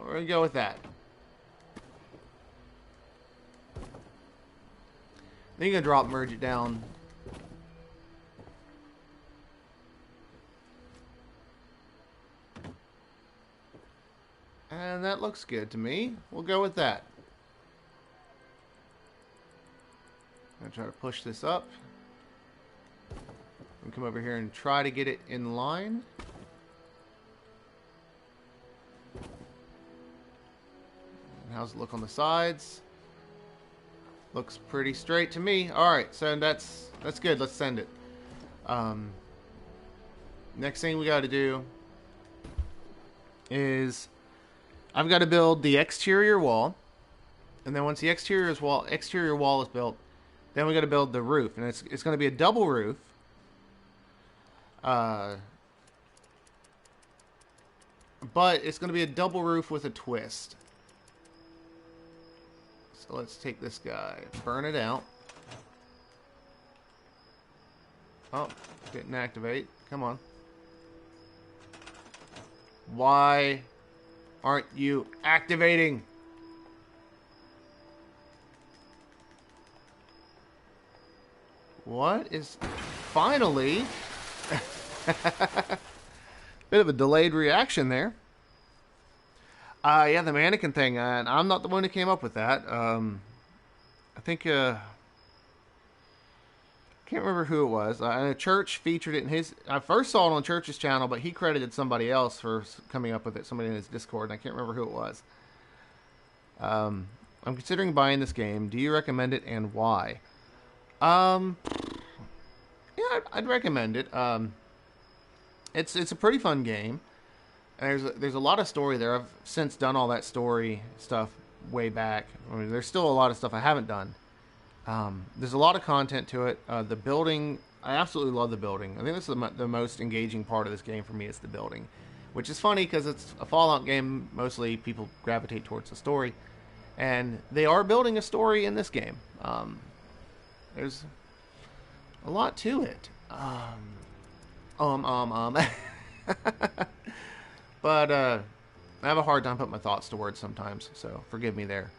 Speaker 1: We're going to go with that. Then you're going to drop merge it down. And that looks good to me. We'll go with that. I'm going to try to push this up. And come over here and try to get it in line. And how's it look on the sides? Looks pretty straight to me. Alright, so that's good. Let's send it. Next thing we got to do is I've got to build the exterior wall. And then once the exterior wall is built, then we got to build the roof. And it's going to be a double roof. But it's going to be a double roof with a twist. So let's take this guy, burn it out. Oh, didn't activate. Come on. Why aren't you activating? What is... Finally! Bit of a delayed reaction there. Yeah, the mannequin thing, and I'm not the one who came up with that. I think, can't remember who it was. A Church featured it in his... I first saw it on Church's channel, but he credited somebody else for coming up with it. Somebody in his Discord, and I can't remember who it was. I'm considering buying this game. Do you recommend it, and why? Yeah, I'd recommend it. It's a pretty fun game. And there's a lot of story there. I've since done all that story stuff way back. I mean, there's still a lot of stuff I haven't done. There's a lot of content to it. The building, I absolutely love the building. I think this is the most engaging part of this game for me is the building, which is funny because it's a Fallout game. Mostly people gravitate towards the story, and they are building a story in this game. There's a lot to it. But I have a hard time putting my thoughts to words sometimes, so forgive me there.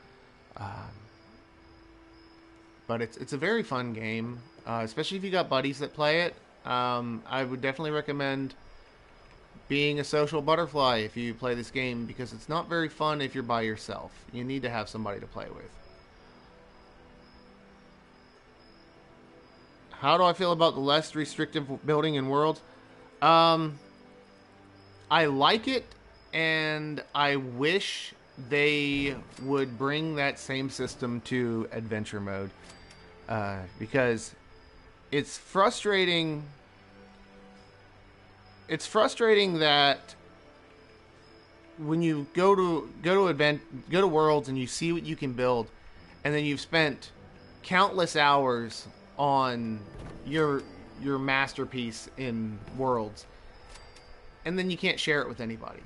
Speaker 1: But it's a very fun game, especially if you got buddies that play it. I would definitely recommend being a social butterfly if you play this game, because it's not very fun if you're by yourself. You need to have somebody to play with. How do I feel about the less restrictive building in Worlds? I like it, and I wish they would bring that same system to adventure mode, because it's frustrating. It's frustrating that when you go to Worlds and you see what you can build, and then you've spent countless hours on your masterpiece in Worlds, and then you can't share it with anybody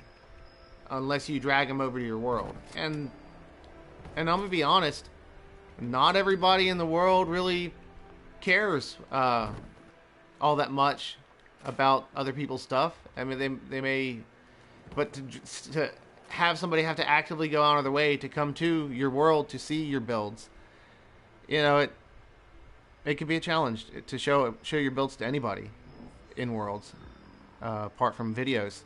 Speaker 1: unless you drag them over to your world. And I'm gonna be honest, not everybody in the world really cares all that much about other people's stuff. I mean, they may, but to have somebody have to actively go out of their way to come to your world to see your builds, you know, it could be a challenge to show your builds to anybody in Worlds, apart from videos.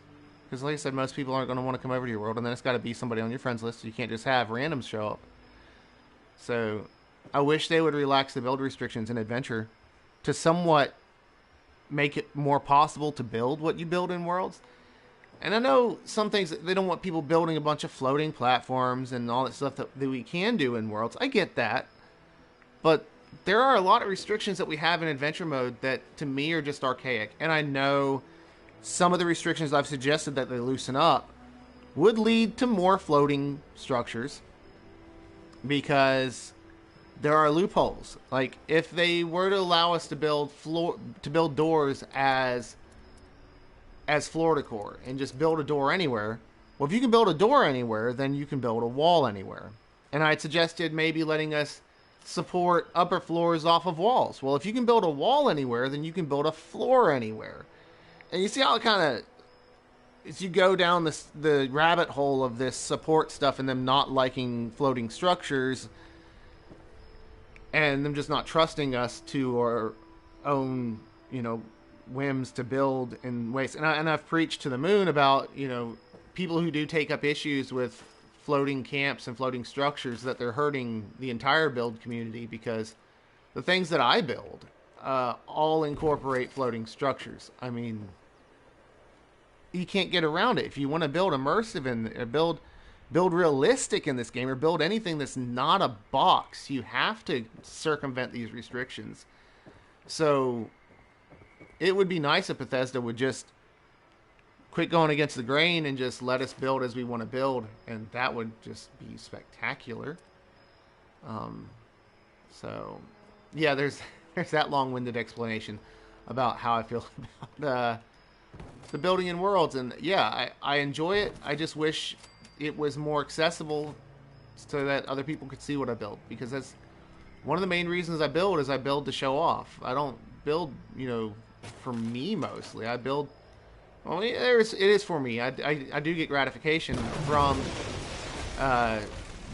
Speaker 1: Because like I said, most people aren't going to want to come over to your world, and then it's got to be somebody on your friends list. So you can't just have randoms show up. So I wish they would relax the build restrictions in Adventure to somewhat make it more possible to build what you build in Worlds. And I know some things, they don't want people building a bunch of floating platforms and all that stuff that we can do in Worlds. I get that. But there are a lot of restrictions that we have in Adventure mode that, to me, are just archaic. And I know some of the restrictions I've suggested that they loosen up would lead to more floating structures, because there are loopholes. Like, if they were to allow us to build doors as floor decor and just build a door anywhere, well, if you can build a door anywhere, then you can build a wall anywhere. And I had suggested maybe letting us support upper floors off of walls. Well, if you can build a wall anywhere, then you can build a floor anywhere. And you see how it kind of, as you go down the rabbit hole of this support stuff and them not liking floating structures and them just not trusting us to our own, whims to build in ways. And I've preached to the moon about, people who do take up issues with floating camps and floating structures, that they're hurting the entire build community, because the things that I build all incorporate floating structures. I mean, you can't get around it. If you want to build immersive and build realistic in this game, or build anything that's not a box, you have to circumvent these restrictions. So it would be nice if Bethesda would just quit going against the grain and just let us build as we want to build, and that would just be spectacular. So yeah, there's that long-winded explanation about how I feel about the building in Worlds. And yeah, I enjoy it. I just wish it was more accessible so that other people could see what I build, because that's one of the main reasons I build, is I build to show off. I don't build, for me mostly. I build, well, it is for me. I do get gratification from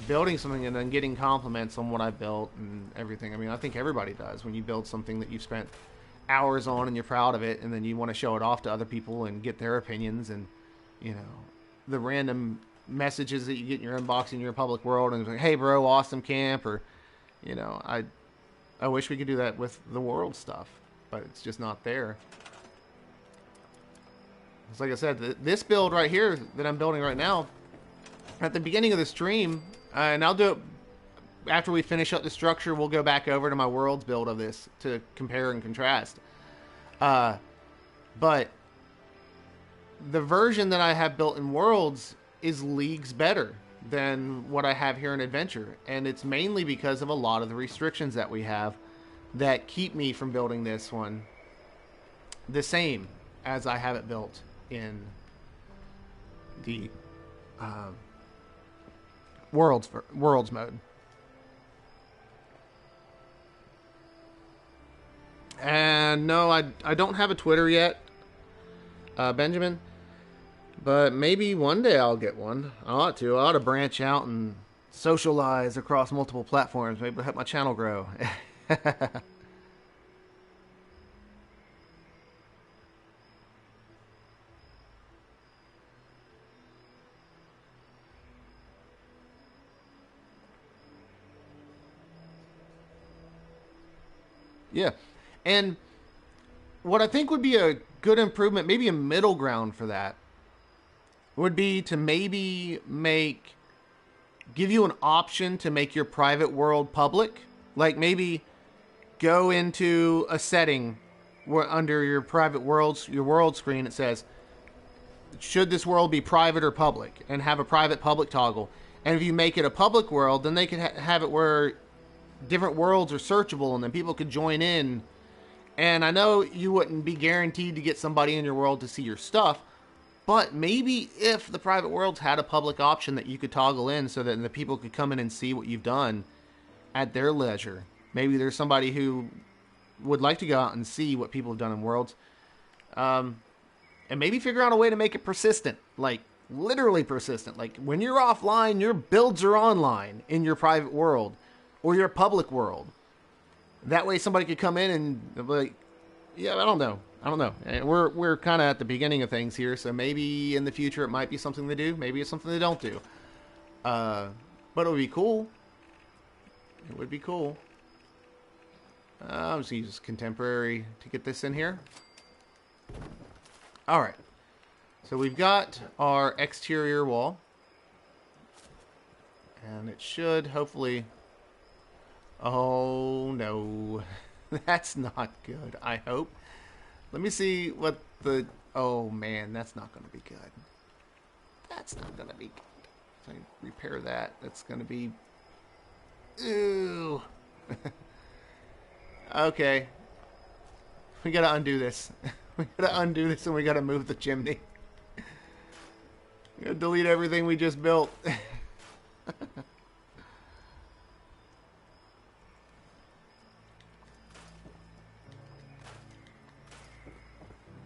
Speaker 1: building something and then getting compliments on what I built and everything. I mean, I think everybody does when you build something that you've spent hours on and you're proud of it, and then you want to show it off to other people and get their opinions, and the random messages that you get in your inbox in your public world, and it's like, hey bro, awesome camp, or I wish we could do that with the world stuff, but it's just not there. It's like I said, this build right here that I'm building right now, at the beginning of the stream, and I'll do it after we finish up the structure, we'll go back over to my Worlds build of this to compare and contrast. But the version that I have built in Worlds is leagues better than what I have here in Adventure. And it's mainly because of a lot of the restrictions that we have that keep me from building this one the same as I have it built in the Worlds mode. And no, I don't have a Twitter yet, Benjamin. But maybe one day I'll get one. I ought to. I ought to branch out and socialize across multiple platforms. Maybe help my channel grow. Yeah. And what I think would be a good improvement, maybe a middle ground for that, would be to maybe give you an option to make your private world public. Like maybe go into a setting where under your private worlds, your world screen, it says, should this world be private or public? And have a private public toggle. And if you make it a public world, then they can have it where different worlds are searchable and then people could join in. And I know you wouldn't be guaranteed to get somebody in your world to see your stuff, but maybe if the private worlds had a public option that you could toggle in so that the people could come in and see what you've done at their leisure. Maybe there's somebody who would like to go out and see what people have done in worlds. And maybe figure out a way to make it persistent. Like, literally persistent. Like, when you're offline, your builds are online in your private world or your public world. That way somebody could come in and be like, yeah, I don't know. And we're kind of at the beginning of things here, so maybe in the future it might be something they do. Maybe it's something they don't do. But it would be cool. It would be cool. I'm just going to use contemporary to get this in here. Alright. So we've got our exterior wall. And it should hopefully... Oh, no. That's not good, I hope. Let me see what the... Oh, man, that's not going to be good. That's not going to be good. So I repair that. That's going to be... Ew. Okay. We got to undo this. We got to undo this and we got to move the chimney. We got to delete everything we just built.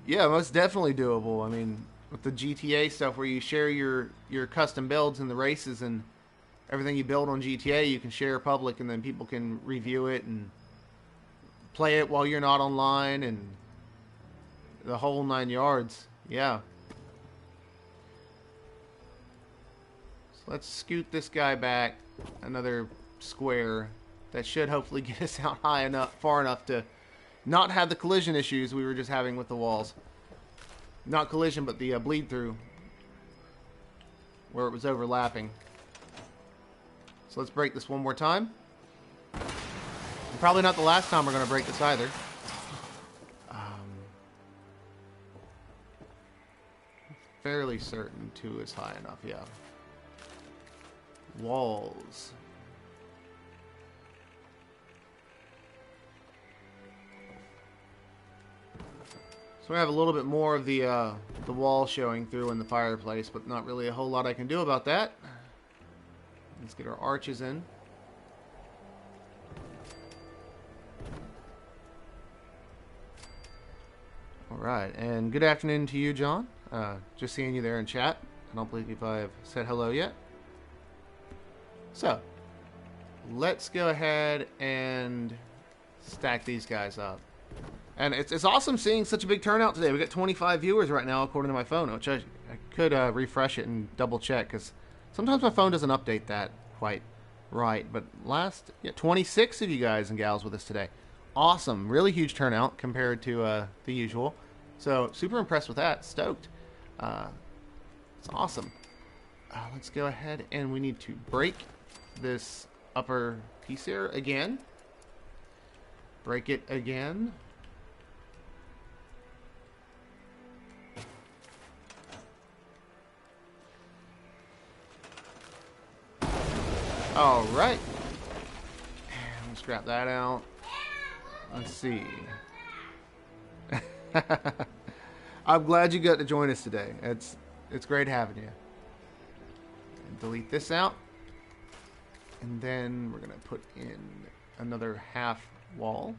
Speaker 1: Yeah, most definitely doable. I mean, with the GTA stuff where you share your custom builds in the races and everything you build on GTA, you can share public and then people can review it and play it while you're not online and the whole 9 yards. Yeah. So let's scoot this guy back another square. That should hopefully get us out far enough to not have the collision issues we were just having with the walls. Not collision, but the bleed through. Where it was overlapping. So let's break this one more time. And probably not the last time we're going to break this either. Fairly certain 2 is high enough, yeah. Walls. So we have a little bit more of the wall showing through in the fireplace, but not really a whole lot I can do about that. Let's get our arches in. Alright, and good afternoon to you, John. Just seeing you there in chat. I don't believe if I've said hello yet. So, let's go ahead and stack these guys up. And it's awesome seeing such a big turnout today. We got 25 viewers right now according to my phone, which I could refresh it and double check because sometimes my phone doesn't update that quite right. But 26 of you guys and gals with us today. Awesome. Really huge turnout compared to the usual. So super impressed with that. Stoked. It's awesome. Let's go ahead and we need to break this upper piece here again. Break it again. All right. Let's scrap that out. Let's see. I'm glad you got to join us today. It's great having you. And delete this out. And then we're going to put in another half wall.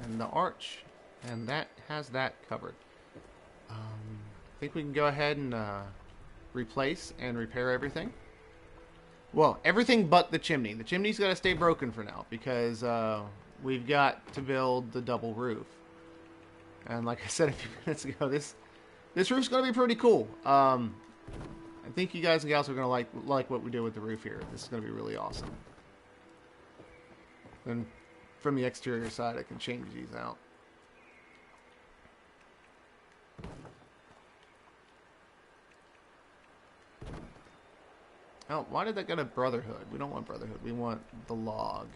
Speaker 1: And the arch. And that has that covered. I think we can go ahead and replace and repair everything. Well, everything but the chimney. The chimney's got to stay broken for now because we've got to build the double roof. And like I said a few minutes ago, this roof's going to be pretty cool. I think you guys and gals are going to like what we do with the roof here. This is going to be really awesome. And from the exterior side, I can change these out. Oh, why did that get a Brotherhood? We don't want Brotherhood. We want the log.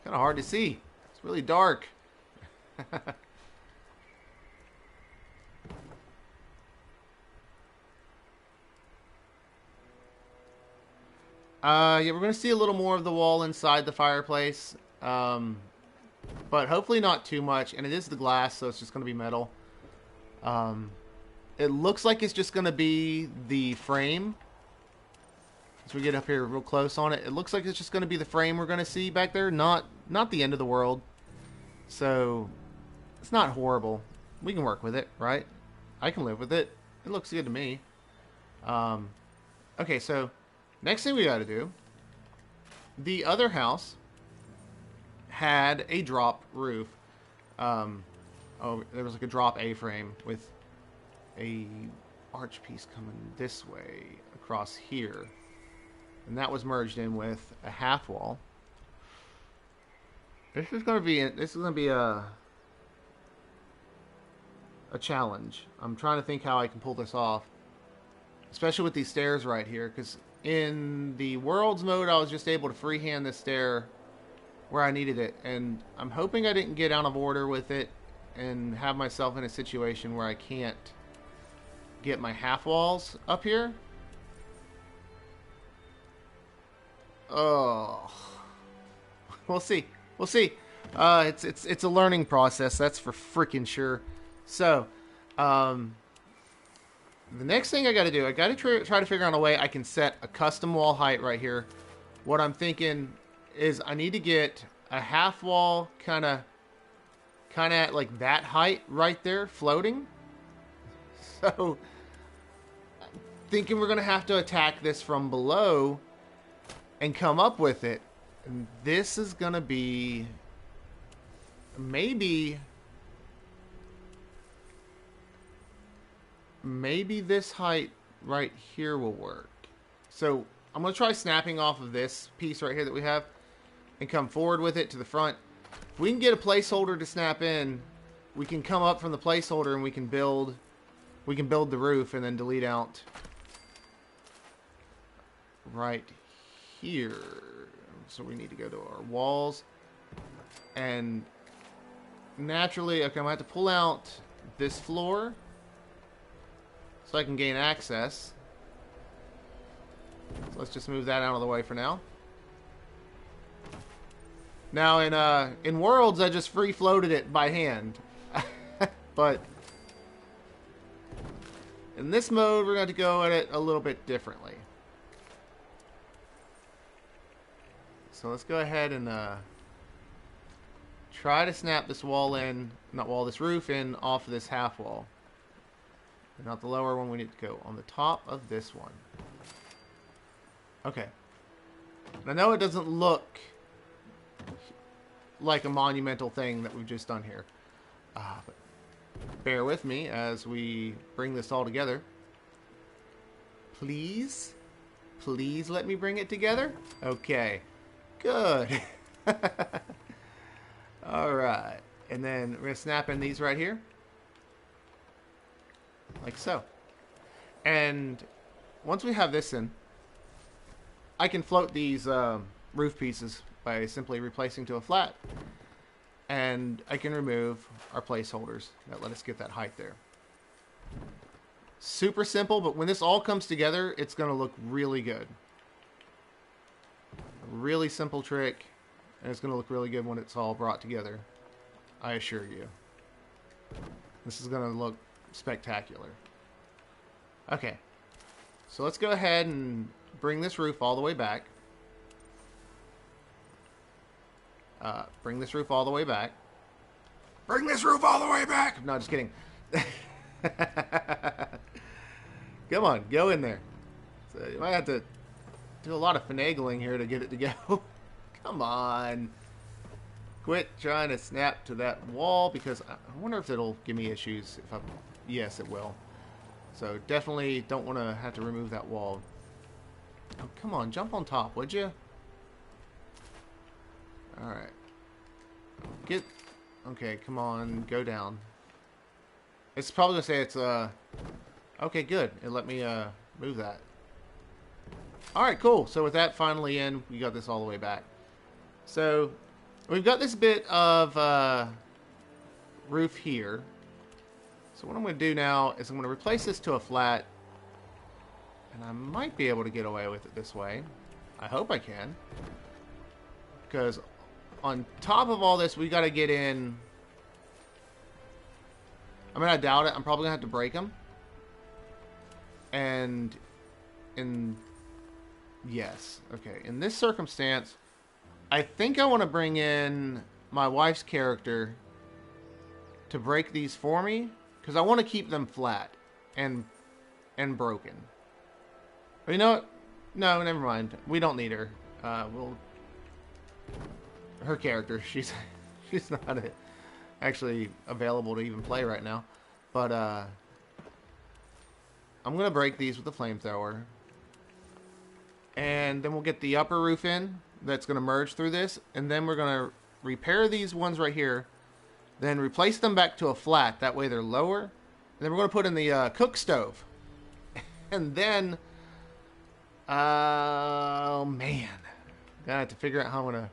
Speaker 1: Kind of hard to see. It's really dark. Yeah, we're going to see a little more of the wall inside the fireplace. But hopefully not too much. And it is the glass, so it's just going to be metal. It looks like it's just going to be the frame. As we get up here real close on it, it looks like it's just going to be the frame we're going to see back there. Not the end of the world. So, it's not horrible. We can work with it, right? I can live with it. It looks good to me. Okay, so next thing we got to do. The other house had a drop roof. Oh, there was like a drop A-frame with a arch piece coming this way across here, and that was merged in with a half wall. This is going to be a challenge. I'm trying to think how I can pull this off, especially with these stairs right here, because in the worlds mode I was just able to freehand this stair where I needed it, and I'm hoping I didn't get out of order with it and have myself in a situation where I can't get my half walls up here. Oh, we'll see. We'll see. It's a learning process. That's for freaking sure. So, the next thing I got to do, I got to try to figure out a way I can set a custom wall height right here. What I'm thinking is I need to get a half wall kind of at like that height right there, floating. So, I'm thinking we're going to have to attack this from below and come up with it. And this is going to be maybe this height right here will work. So, I'm going to try snapping off of this piece right here that we have and come forward with it to the front. If we can get a placeholder to snap in, we can come up from the placeholder and we can build the roof and then delete out right here. So we need to go to our walls, and naturally, okay, I'm gonna have to pull out this floor so I can gain access. So let's just move that out of the way for now. Now in Worlds, I just free floated it by hand, but in this mode, we're going to go at it a little bit differently. So let's go ahead and try to snap this wall in, this roof in off of this half wall. And not the lower one, we need to go on the top of this one. Okay. And I know it doesn't look like a monumental thing that we've just done here. But bear with me as we bring this all together. Please? Please let me bring it together? Okay. Good. Alright. And then we're going to snap in these right here. Like so. And once we have this in, I can float these roof pieces by simply replacing to a flat. And I can remove our placeholders that let us get that height there. Super simple, but when this all comes together, it's going to look really good. A really simple trick, and it's going to look really good when it's all brought together. I assure you. This is going to look spectacular. Okay. So let's go ahead and bring this roof all the way back. Bring this roof all the way back. Bring this roof all the way back! No, just kidding. Come on, go in there. So you might have to do a lot of finagling here to get it to go. Come on. Quit trying to snap to that wall, because I wonder if it'll give me issues. If I, yes, it will. So definitely don't want to have to remove that wall. Oh, come on, jump on top, would you? Alright. Get... Okay, come on, go down. It's probably going to say it's, okay, good. It let me, move that. Alright, cool. So with that finally in, we got this all the way back. So, we've got this bit of, roof here. So what I'm going to do now is I'm going to replace this to a flat. And I might be able to get away with it this way. I hope I can. Because on top of all this, we got to get in... I mean, I doubt it. I'm probably going to have to break them. And in... Yes. Okay. In this circumstance, I think I want to bring in my wife's character to break these for me. Because I want to keep them flat and broken. But you know what? No, never mind. We don't need her. We'll... Her character, she's not actually available to even play right now. But I'm going to break these with the flamethrower. And then we'll get the upper roof in that's going to merge through this. And then we're going to repair these ones right here. Then replace them back to a flat. That way they're lower. And then we're going to put in the cook stove. And then... Oh, man. Gonna have to figure out how I'm going to...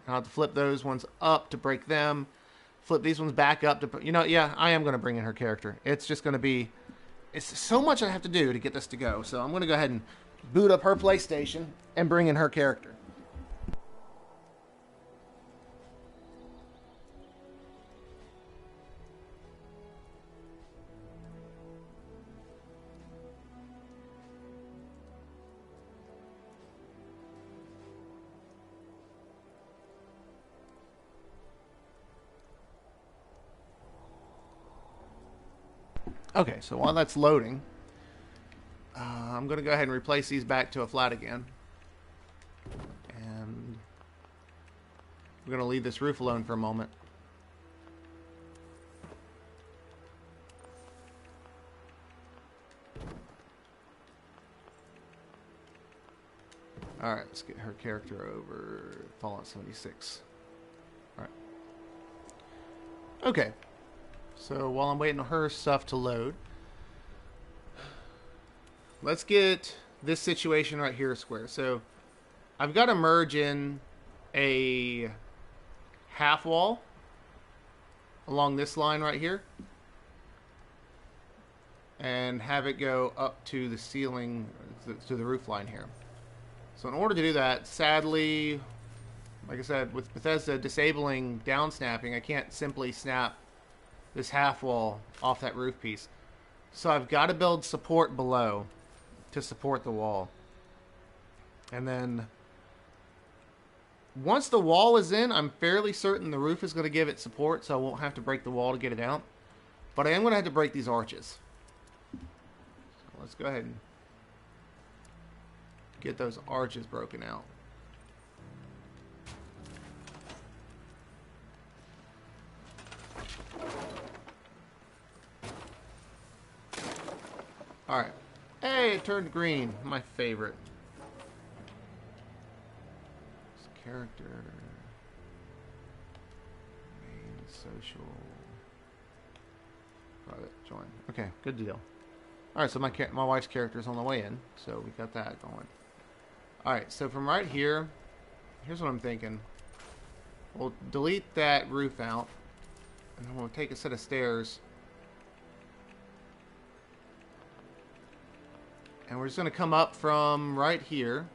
Speaker 1: I'll have to flip those ones up to break them. Flip these ones back up to... You know, yeah, I am going to bring in her character. It's just going to be... It's so much I have to do to get this to go. So I'm going to go ahead and boot up her PlayStation and bring in her character. Okay, so while that's loading, I'm going to go ahead and replace these back to a flat again. And we're going to leave this roof alone for a moment. Alright, let's get her character over Fallout 76. Alright. Okay. So while I'm waiting on her stuff to load, let's get this situation right here square. So I've got to merge in a half wall along this line right here and have it go up to the ceiling, to the roof line here. So in order to do that, sadly, like I said, with Bethesda disabling down snapping, I can't simply snap this half wall off that roof piece. So I've got to build support below to support the wall. And then once the wall is in, I'm fairly certain the roof is going to give it support, so I won't have to break the wall to get it out. But I am going to have to break these arches. So let's go ahead and get those arches broken out. Alright. Hey, it turned green. My favorite. This character. Main, social. Private, join. Okay, good deal. Alright, so my wife's character is on the way in. So we got that going. Alright, so from right here, here's what I'm thinking. we'll delete that roof out. And then we'll take a set of stairs. And we're just going to come up from right here.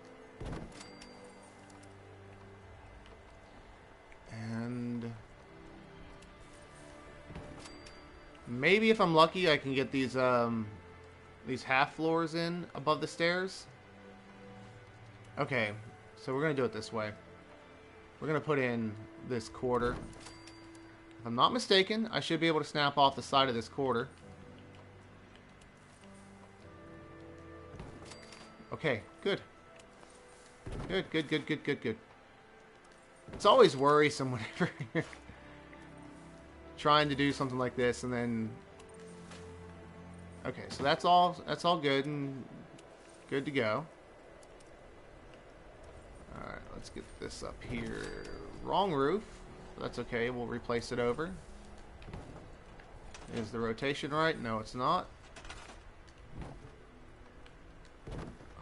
Speaker 1: And maybe if I'm lucky, I can get these half floors in above the stairs. Okay, so we're going to do it this way. We're going to put in this quarter. If I'm not mistaken, I should be able to snap off the side of this quarter. Okay, good. Good, good, good, good, good, good. It's always worrisome whenever you're trying to do something like this and then... Okay, so that's all good and good to go. Alright, let's get this up here. Wrong roof. That's okay, we'll replace it over. Is the rotation right? No, it's not.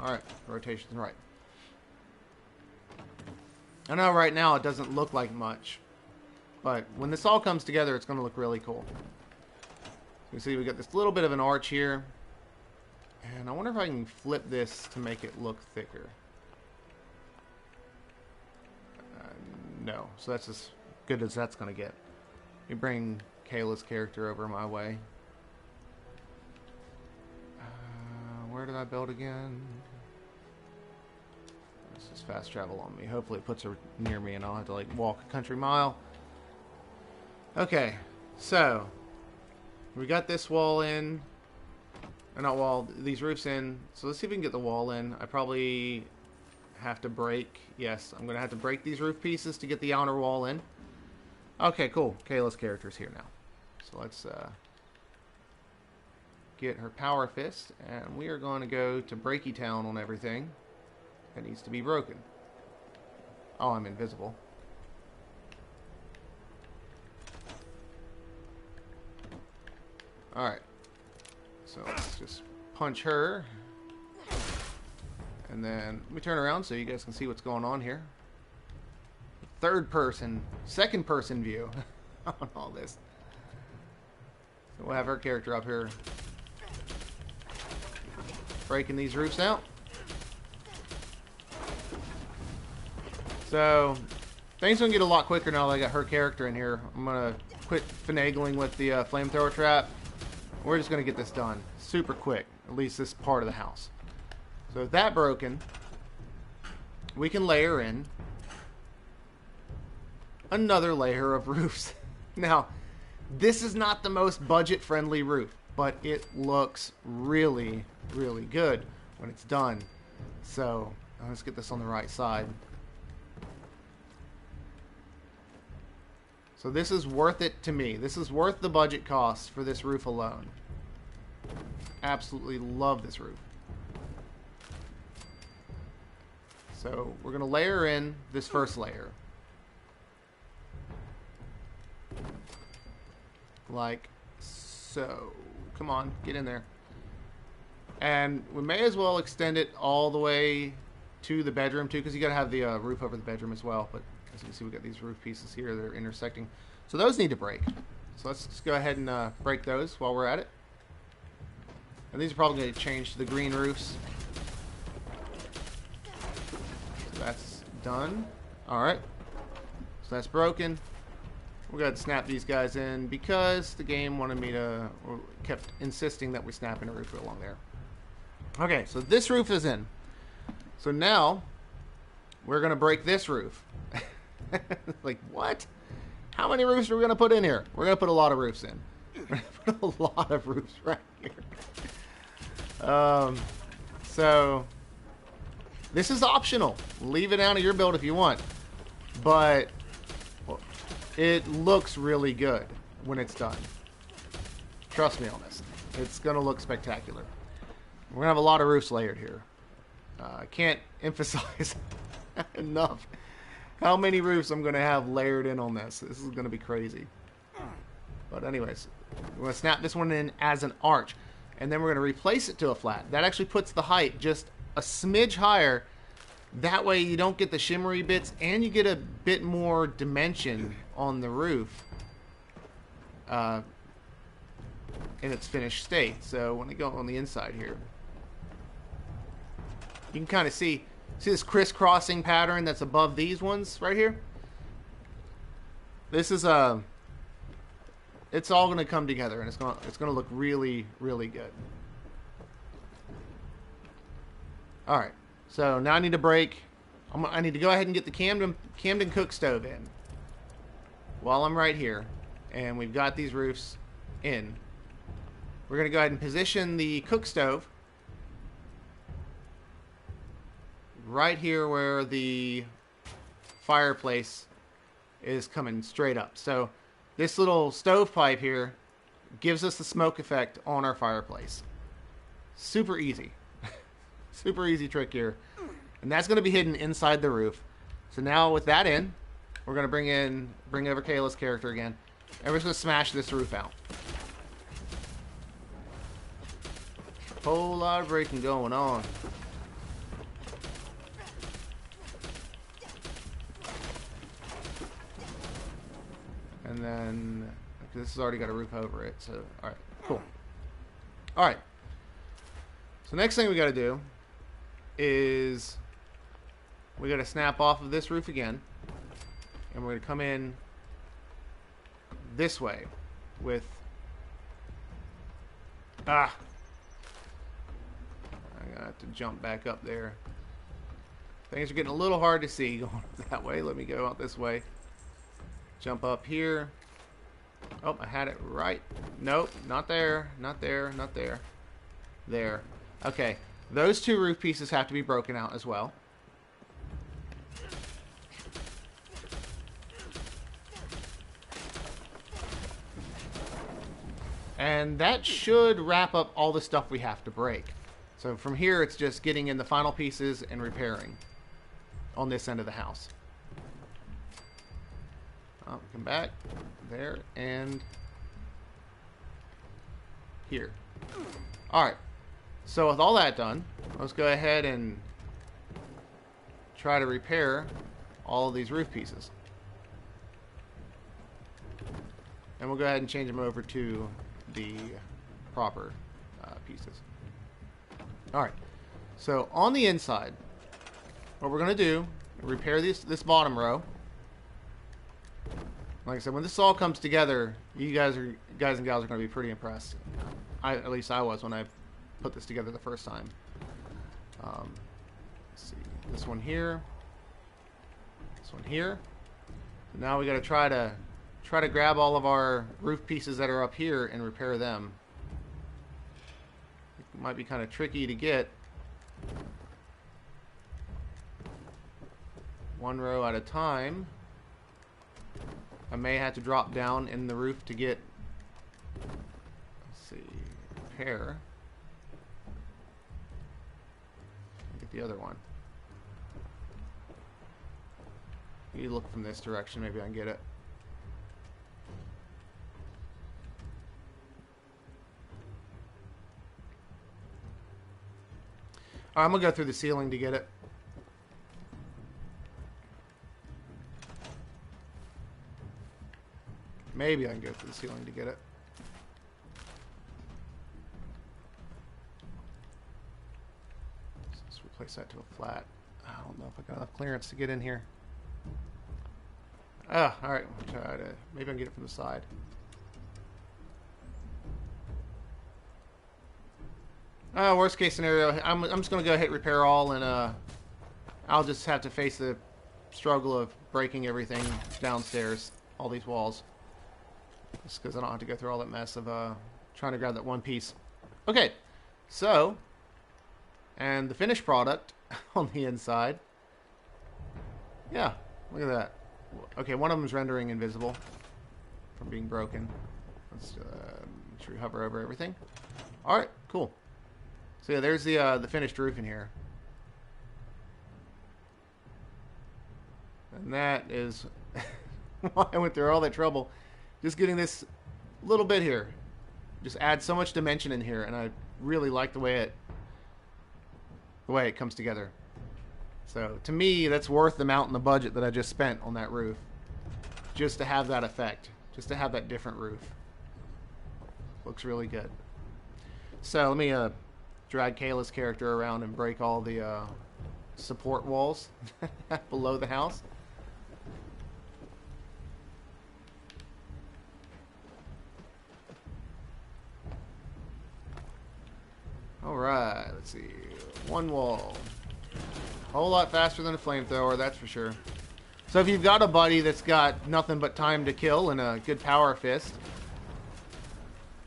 Speaker 1: Alright, rotation's right. I know right now it doesn't look like much, but when this all comes together, it's going to look really cool. You see we got this little bit of an arch here, and I wonder if I can flip this to make it look thicker. No, so that's as good as that's going to get. Let me bring Kayla's character over my way. Where did I build again? This is fast travel on me. Hopefully it puts her near me and I'll have to like walk a country mile. Okay, so we got this wall in. Or not wall, these roofs in. So let's see if we can get the wall in. I probably have to break. Yes, I'm going to have to break these roof pieces to get the outer wall in. Okay, cool. Kayla's character's here now. So let's get her power fist, and we are going to go to Breaky Town on everything that needs to be broken. Oh, I'm invisible. Alright. So let's just punch her. And then let me turn around so you guys can see what's going on here. Third person, second person view on all this. So we'll have her character up here breaking these roofs out. So things gonna get a lot quicker now that I got her character in here. I'm gonna quit finagling with the flamethrower trap. We're just gonna get this done super quick, at least this part of the house. So with that broken, we can layer in another layer of roofs. Now, this is not the most budget-friendly roof, but it looks really, really good when it's done. So let's get this on the right side. So this is worth it to me. This is worth the budget cost for this roof alone. Absolutely love this roof. So we're going to layer in this first layer. Like so. Come on, get in there. And we may as well extend it all the way to the bedroom too, because you got to have the roof over the bedroom as well. But as you can see, we got these roof pieces here that are intersecting. So those need to break. So let's just go ahead and break those while we're at it. And these are probably going to change to the green roofs. So that's done. Alright. So that's broken. We're going to snap these guys in because the game wanted me to, or kept insisting that we snap in a roof along there. Okay, so this roof is in. So now we're going to break this roof. Like, what? How many roofs are we going to put in here? We're going to put a lot of roofs in. We're going to put a lot of roofs right here. So this is optional. Leave it out of your build if you want. But it looks really good when it's done. Trust me on this. It's going to look spectacular. We're going to have a lot of roofs layered here. I can't emphasize enough how many roofs I'm going to have layered in on this. This is going to be crazy. But anyways, we're going to snap this one in as an arch. And then we're going to replace it to a flat. That actually puts the height just a smidge higher That way you don't get the shimmery bits, and you get a bit more dimension on the roof in its finished state. So when I go on the inside here, you can kind of see this crisscrossing pattern that's above these ones right here. This is it's all going to come together, and it's going to look really, really good. All right, so now I need to break. I need to go ahead and get the Camden cook stove in while I'm right here, and we've got these roofs in. We're going to go ahead and position the cook stove right here where the fireplace is coming straight up. So this little stovepipe here gives us the smoke effect on our fireplace. Super easy. Super easy trick here. And that's going to be hidden inside the roof. So now with that in, we're going to bring over Kayla's character again. And we're just going to smash this roof out. Whole lot of breaking going on. And then, this has already got a roof over it, so, alright, cool. Alright. So next thing we gotta do is we gotta snap off of this roof again, and we're gonna come in this way with, I'm gonna have to jump back up there. Things are getting a little hard to see going that way. Let me go out this way. Jump up here. Oh, I had it right. Nope, not there, not there, not there. There. Okay, those two roof pieces have to be broken out as well. And that should wrap up all the stuff we have to break. So from here, it's just getting in the final pieces and repairing on this end of the house. Come back there and here. Alright, so with all that done, let's go ahead and try to repair all of these roof pieces. And we'll go ahead and change them over to the proper pieces. Alright, so on the inside, what we're going to do, repair this bottom row. Like I said, when this all comes together, you guys and gals are going to be pretty impressed. At least I was when I put this together the first time. Let's see, this one here, this one here. So now we got to try to grab all of our roof pieces that are up here and repair them. It might be kind of tricky to get one row at a time. I may have to drop down in the roof to get, let's see, repair. Get the other one. You look from this direction, maybe I can get it. Alright, I'm gonna go through the ceiling to get it. Maybe I can go through the ceiling to get it. Let's replace that to a flat. I don't know if I got enough clearance to get in here. Alright. Maybe I can get it from the side. Worst case scenario, I'm just going to go hit repair all, and I'll just have to face the struggle of breaking everything downstairs, all these walls. Just because I don't have to go through all that mess of trying to grab that one piece. Okay, so, and the finished product on the inside. Yeah, look at that. Okay, one of them is rendering invisible from being broken. Let's make sure we hover over everything. All right, cool. So yeah, there's the finished roof in here. And that is why I went through all that trouble. Just getting this little bit here. Just adds so much dimension in here, and I really like the way it comes together. So to me, that's worth the amount in the budget that I just spent on that roof. Just to have that effect. Just to have that different roof. Looks really good. So let me drag Kayla's character around and break all the support walls below the house. Alright, let's see. One wall. A whole lot faster than a flamethrower, that's for sure. So if you've got a buddy that's got nothing but time to kill and a good power fist,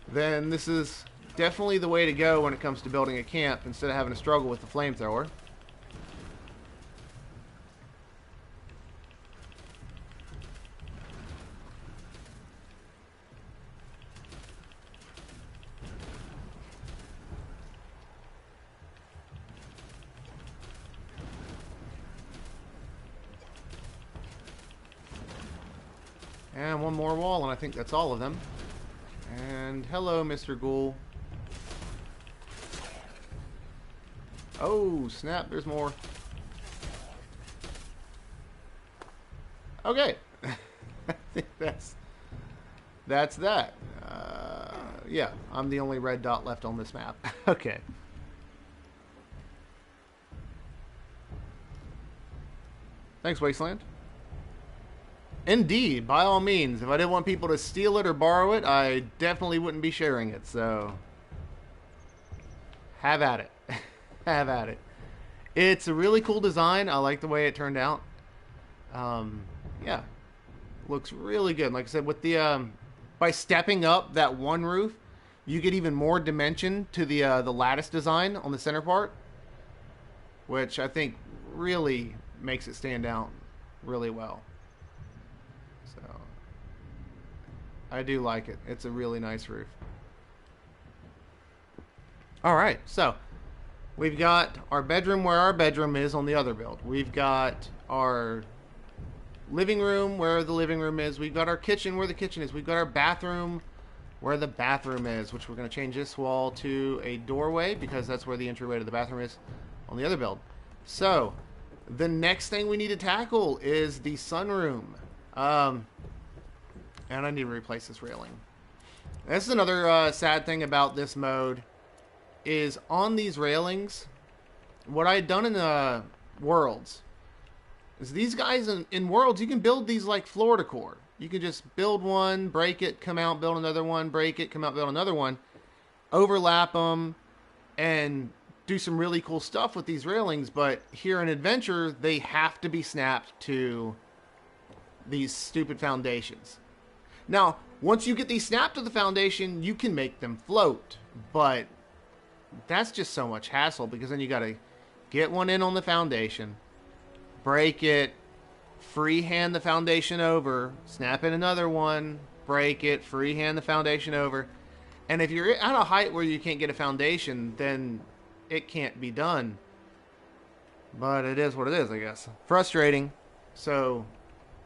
Speaker 1: then this is definitely the way to go when it comes to building a camp instead of having to struggle with the flamethrower. And one more wall, and I think that's all of them. And hello, Mr. Ghoul. Oh, snap, there's more. Okay. I think that's that. Yeah, I'm the only red dot left on this map. Okay. Thanks, Wasteland. Indeed, by all means. If I didn't want people to steal it or borrow it, I definitely wouldn't be sharing it, so have at it. Have at it. It's a really cool design. I like the way it turned out. Yeah. Looks really good. Like I said, with the by stepping up that one roof, you get even more dimension to the lattice design on the center part, which I think really makes it stand out really well. So I do like it. It's a really nice roof. All right, so we've got our bedroom where our bedroom is on the other build. We've got our living room where the living room is. We've got our kitchen where the kitchen is. We've got our bathroom where the bathroom is, which we're going to change this wall to a doorway because that's where the entryway to the bathroom is on the other build. So the next thing we need to tackle is the sunroom. And I need to replace this railing. This is another sad thing about this mode is on these railings, what I had done in the Worlds is these guys in Worlds, you can build these like floor decor. You can just build one, break it, come out, build another one, break it, come out, build another one, overlap them, and do some really cool stuff with these railings. But here in Adventure, they have to be snapped to these stupid foundations. Now, once you get these snapped to the foundation, you can make them float, but that's just so much hassle because then you got to get one in on the foundation, break it, freehand the foundation over, snap in another one, break it, freehand the foundation over. And if you're at a height where you can't get a foundation, then it can't be done. But it is what it is, I guess. Frustrating. So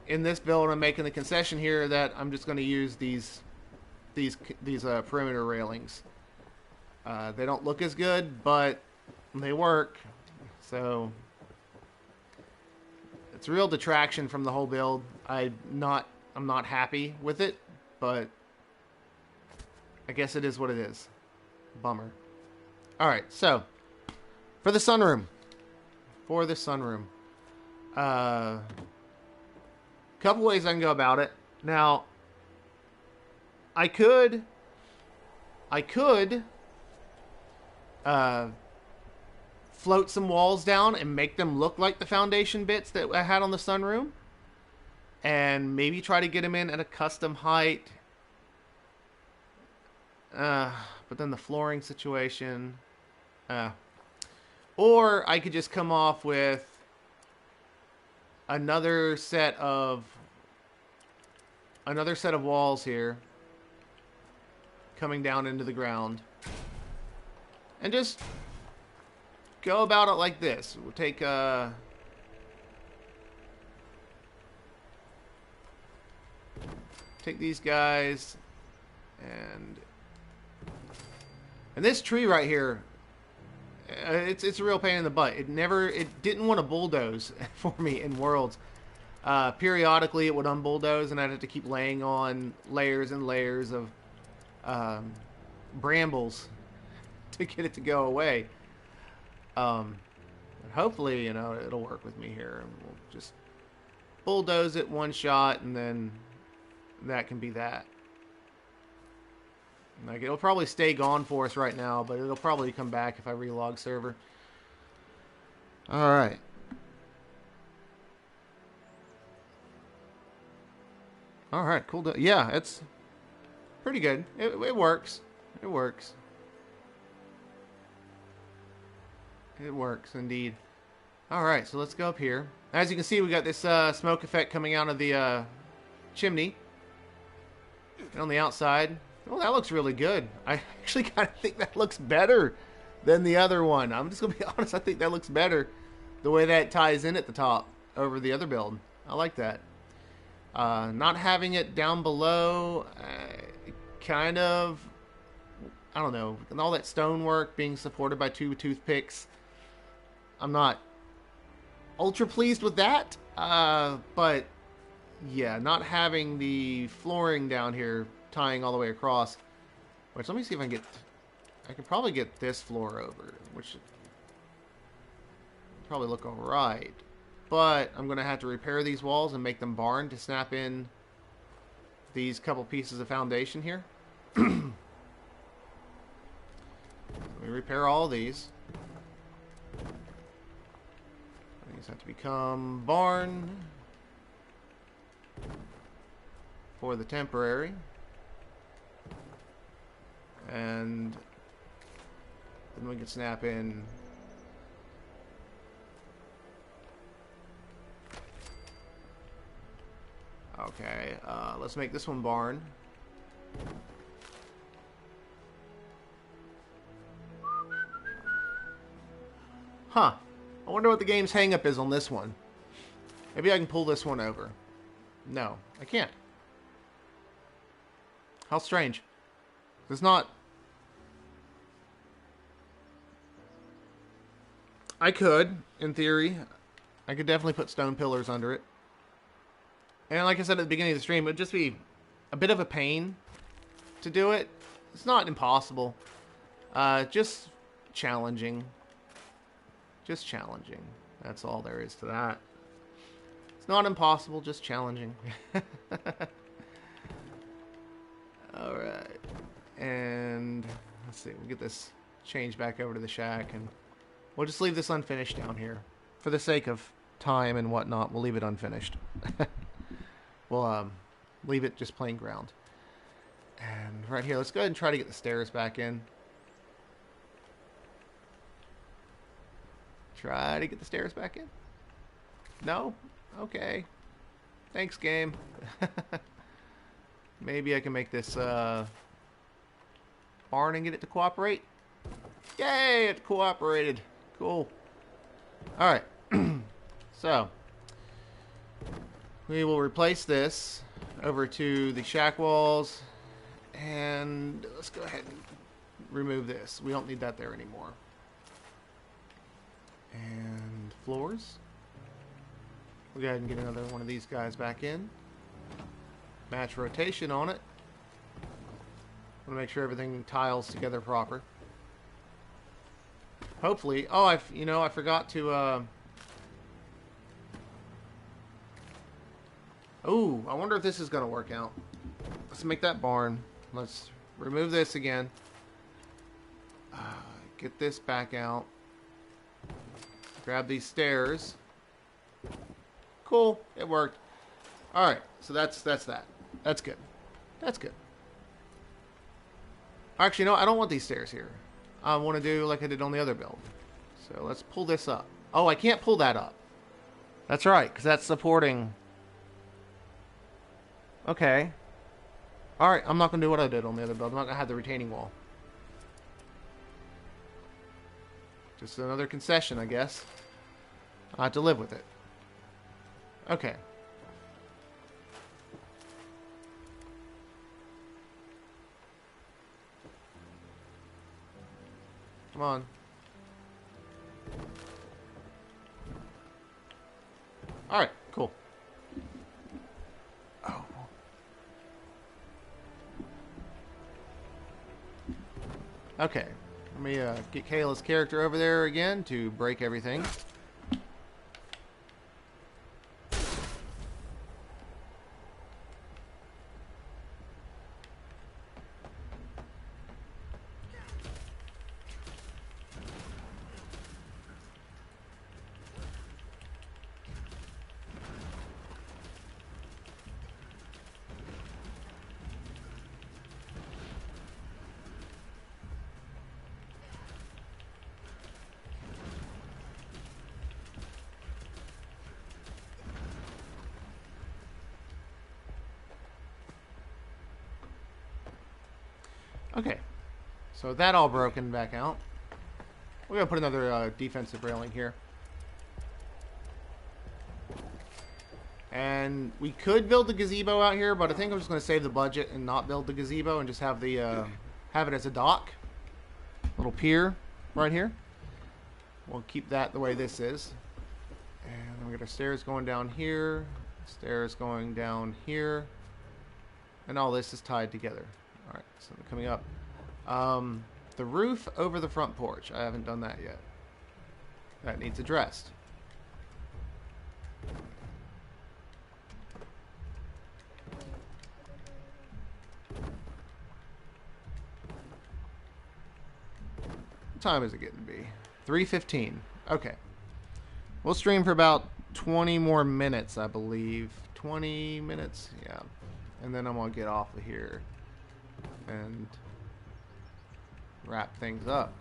Speaker 1: in this build, I'm making the concession here that I'm just going to use these perimeter railings. They don't look as good, but they work. So it's a real detraction from the whole build. I'm not happy with it, but I guess it is what it is. Bummer. All right, so for the sunroom. Couple ways I can go about it. Now, I could float some walls down and make them look like the foundation bits that I had on the sunroom, and maybe try to get them in at a custom height. But then the flooring situation. Or I could just come off with another set of walls here coming down into the ground and just go about it like this. We'll take these guys and this tree right here It's a real pain in the butt. It didn't want to bulldoze for me in Worlds. Periodically, it would unbulldoze, and I'd have to keep laying on layers and layers of um, brambles to get it to go away. Hopefully, it'll work with me here, and we'll just bulldoze it one shot, and then that can be that. Like, it'll probably stay gone for us right now, but it'll probably come back if I relog server. Alright. Alright, cool. Yeah, it's pretty good. It works. It works. It works, indeed. Alright, so let's go up here. As you can see, we got this smoke effect coming out of the chimney. And on the outside... Well, that looks really good. I actually kind of think that looks better than the other one. I'm just going to be honest. I think that looks better the way that ties in at the top over the other build. I like that. Not having it down below, kind of, I don't know, and all that stonework being supported by 2 toothpicks. I'm not ultra pleased with that. But, yeah, not having the flooring down here tying all the way across. Which, let me see if I can probably get this floor over, which should probably look alright. But I'm going to have to repair these walls and make them barn to snap in these couple pieces of foundation here. Let me repair all these. These have to become barn for the temporary. And then we can snap in okay, let's make this one barn. Huh. I wonder what the game's hang up is on this one. Maybe I can pull this one over. No, I can't. How strange. It's not... I could, in theory. I could definitely put stone pillars under it. And like I said at the beginning of the stream, it would just be a bit of a pain to do it. It's not impossible. Just challenging. Just challenging. That's all there is to that. It's not impossible, just challenging. Alright. And let's see, we'll get this changed back over to the shack, and we'll just leave this unfinished down here. For the sake of time and whatnot, we'll leave it unfinished. We'll leave it just plain ground. And right here, let's go ahead and try to get the stairs back in. Try to get the stairs back in? No? Okay. Thanks, game. Maybe I can make this barn and get it to cooperate. Yay, it cooperated. Cool. Alright. So, we will replace this over to the shack walls. And let's go ahead and remove this. We don't need that there anymore. And floors. We'll go ahead and get another one of these guys back in. Match rotation on it. Want to make sure everything tiles together proper. Hopefully. Oh, I forgot to. Oh, I wonder if this is gonna work out. Let's make that barn. Let's remove this again. Get this back out. Grab these stairs. Cool, it worked. All right, so that's that. That's good. That's good. Actually, no, I don't want these stairs here. I want to do like I did on the other build. So let's pull this up. Oh, I can't pull that up. That's right, because that's supporting. Okay. All right, I'm not going to do what I did on the other build. I'm not going to have the retaining wall. Just another concession, I guess. I have to live with it. Okay. Come on. Alright, cool. Oh. Okay. Let me get Kayla's character over there again to break everything. Okay, so that all broken back out. We're going to put another defensive railing here. And we could build the gazebo out here, but I think I'm just going to save the budget and not build the gazebo and just have the have it as a dock. Little pier right here. We'll keep that the way this is. And then we got our stairs going down here, stairs going down here, and all this is tied together. Alright, so coming up. The roof over the front porch. I haven't done that yet. That needs addressed. What time is it getting to be? 3:15. Okay. We'll stream for about 20 more minutes, I believe. 20 minutes? Yeah. And then I'm going to get off of here and wrap things up.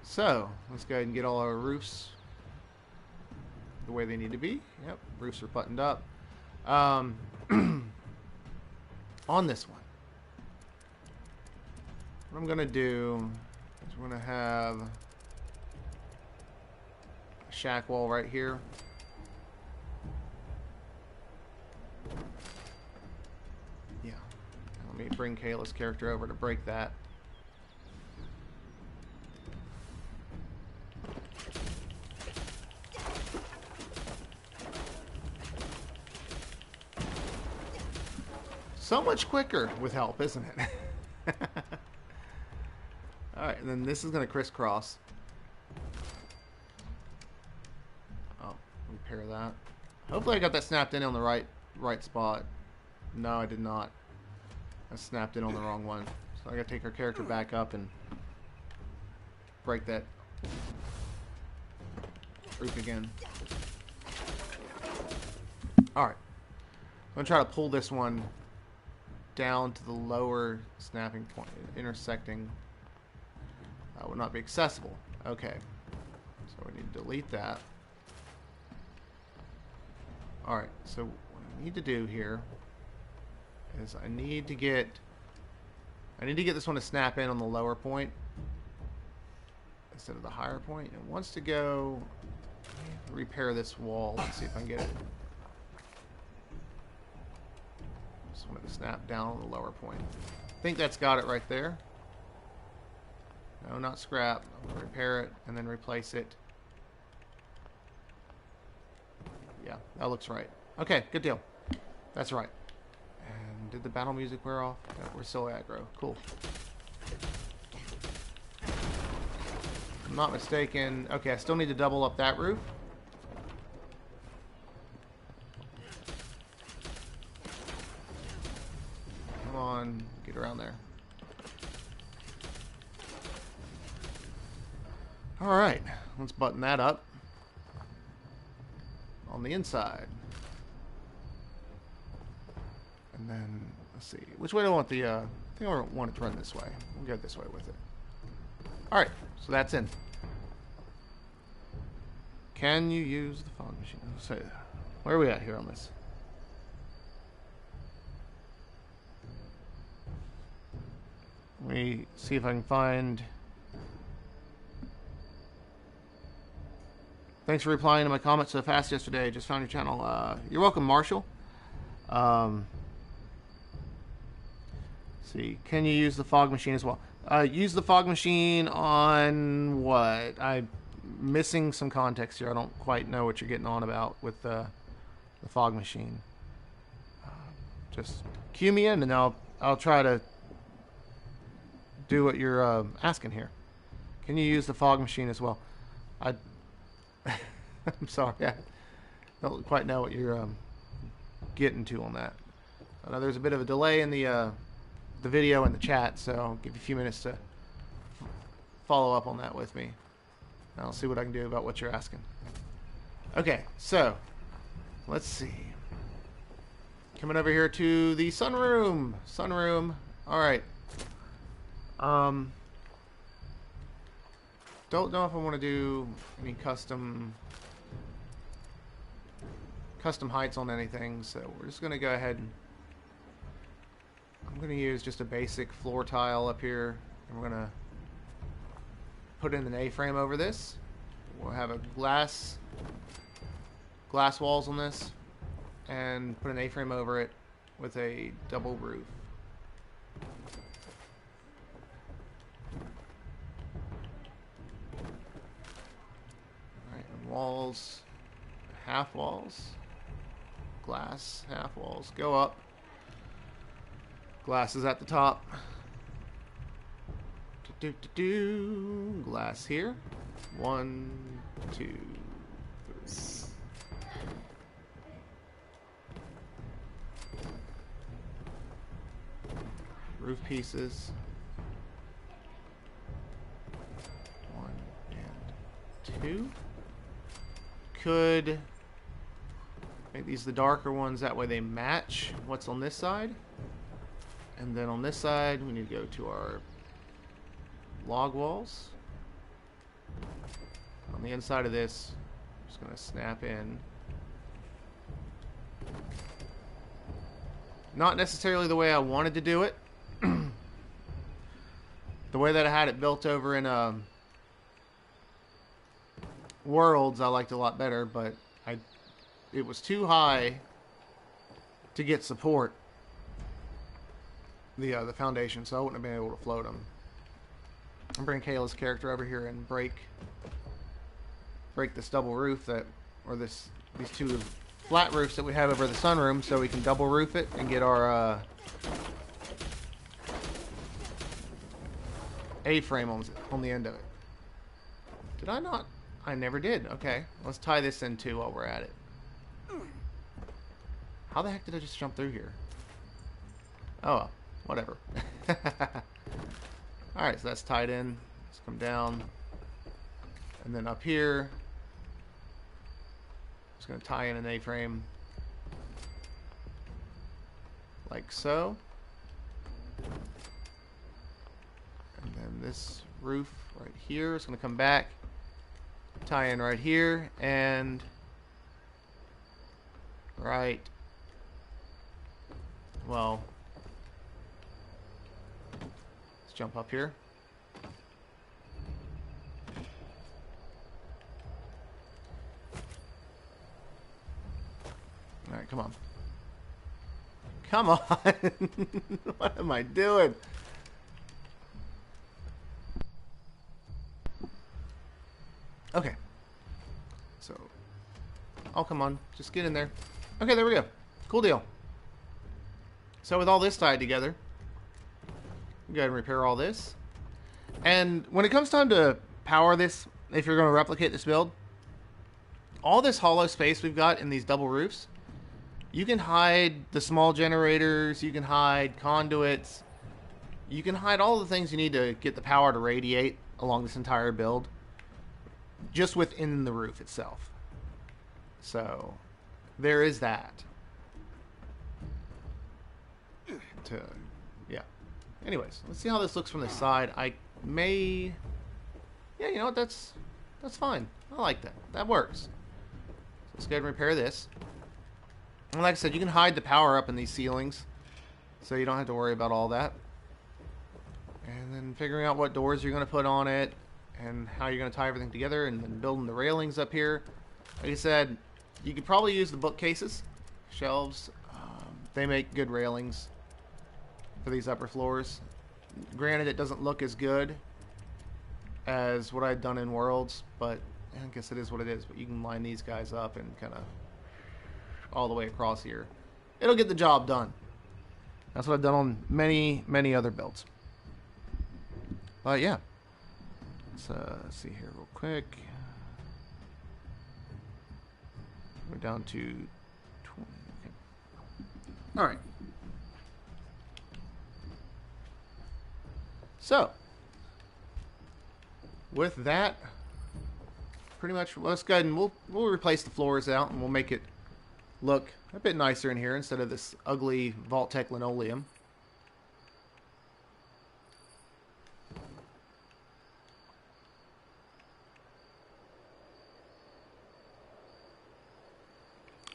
Speaker 1: So, let's go ahead and get all our roofs the way they need to be. Yep, roofs are buttoned up. On this one, what I'm going to do is we're going to have a shack wall right here. Yeah. Let me bring Kayla's character over to break that. So much quicker with help, isn't it? Alright, and then this is going to crisscross. Oh, repair that. Hopefully I got that snapped in on the right spot. No, I did not. I snapped in on the wrong one. So I got to take our character back up and break that roof again. Alright. I'm going to try to pull this one down to the lower snapping point, intersecting. Would not be accessible. Okay, so we need to delete that. Alright, so what I need to do here is I need to get this one to snap in on the lower point instead of the higher point. It wants to go repair this wall. Let's see if I can get it. Just wanted to snap down on the lower point. I think that's got it right there. No, not scrap. I'm going to repair it and then replace it. Yeah, that looks right. Okay, good deal. That's right. And did the battle music wear off? No, we're still aggro. Cool. If I'm not mistaken. Okay, I still need to double up that roof. Come on, get around there. Alright, let's button that up on the inside. And then, let's see, which way do I want the, I think I want it to run this way. We'll go this way with it. Alright, so that's in. Can you use the fog machine? So, where are we at here on this? Let me see if I can find... Thanks for replying to my comments so fast yesterday. Just found your channel. You're welcome, Marshall. See, can you use the fog machine as well? Use the fog machine on what? I'm missing some context here. I don't quite know what you're getting on about with the fog machine. Just cue me in, and I'll try to do what you're asking here. Can you use the fog machine as well? I'm sorry, I don't quite know what you're getting to on that. I know there's a bit of a delay in the video and the chat, so I'll give you a few minutes to follow up on that with me. And I'll see what I can do about what you're asking. Okay, so let's see. Coming over here to the sunroom. Sunroom. All right. Don't know if I want to do any custom heights on anything, so we're just going to go ahead and I'm going to use just a basic floor tile up here, and we're going to put in an A-frame over this. We'll have a glass walls on this, and put an A-frame over it with a double roof. Alright, and walls, half walls, glass, half walls, go up. Glass is at the top. Glass here. 1, 2, 3. Roof pieces. 1 and 2. Could make these the darker ones, that way they match what's on this side. And then on this side, we need to go to our log walls. On the inside of this, I'm just going to snap in. Not necessarily the way I wanted to do it. The way that I had it built over in Worlds, I liked a lot better, but it was too high to get support. The foundation, so I wouldn't have been able to float them. I'm bringing Kayla's character over here and break this double roof or these two flat roofs that we have over the sunroom, so we can double roof it and get our A-frame on the end of it. Did I not? I never did. Okay, let's tie this in too while we're at it. How the heck did I just jump through here? Oh, whatever. Alright, so that's tied in. Let's come down. And then up here, just going to tie in an A-frame. Like so. And then this roof right here is going to come back. Tie in right here. And right. Well, let's jump up here. Alright, come on. Come on! What am I doing? Okay. So, oh, come on. Just get in there. Okay, there we go. Cool deal. So with all this tied together, go ahead and repair all this. And when it comes time to power this, if you're going to replicate this build, all this hollow space we've got in these double roofs, you can hide the small generators, you can hide conduits, you can hide all the things you need to get the power to radiate along this entire build, just within the roof itself. So, there is that. Yeah. Anyways, let's see how this looks from the side. I may... Yeah, you know what? That's fine. I like that. That works. So let's go ahead and repair this. And like I said, you can hide the power up in these ceilings, so you don't have to worry about all that. And then figuring out what doors you're going to put on it, and how you're going to tie everything together, and then building the railings up here. Like I said, you could probably use the bookcases, shelves. They make good railings for these upper floors. Granted, it doesn't look as good as what I'd done in Worlds, but I guess it is what it is. But you can line these guys up and kind of all the way across here. It'll get the job done. That's what I've done on many, many other builds. But yeah. Let's see here real quick. We're down to 20. Okay. All right. So, with that, pretty much, let's go ahead and we'll replace the floors out, and we'll make it look a bit nicer in here instead of this ugly Vault-Tec linoleum.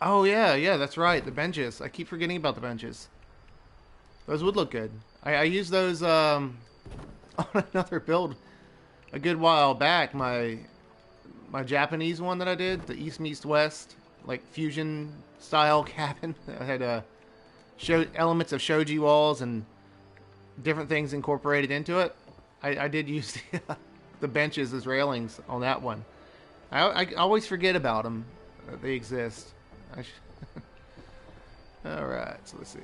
Speaker 1: Oh yeah, that's right, the benches. I keep forgetting about the benches. Those would look good. I used those on another build a good while back. My Japanese one that I did, the East Meets West, like fusion style cabin. I had elements of shoji walls and different things incorporated into it. I did use the benches as railings on that one. I always forget about them. They exist. Alright, so let's see.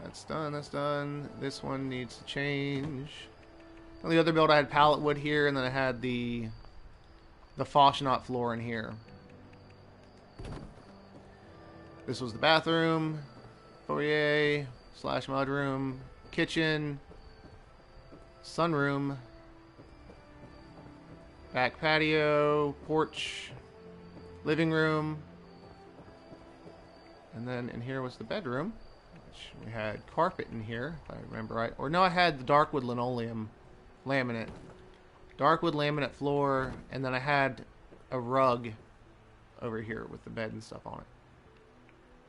Speaker 1: That's done. This one needs to change. On the other build I had pallet wood here, and then I had the Fauchenot floor in here. This was the bathroom, foyer, / mudroom, kitchen, sunroom, back patio, porch, living room. And then in here was the bedroom, which we had carpet in here, if I remember right. Or no, I had the darkwood linoleum laminate. Darkwood laminate floor, and then I had a rug over here with the bed and stuff on it.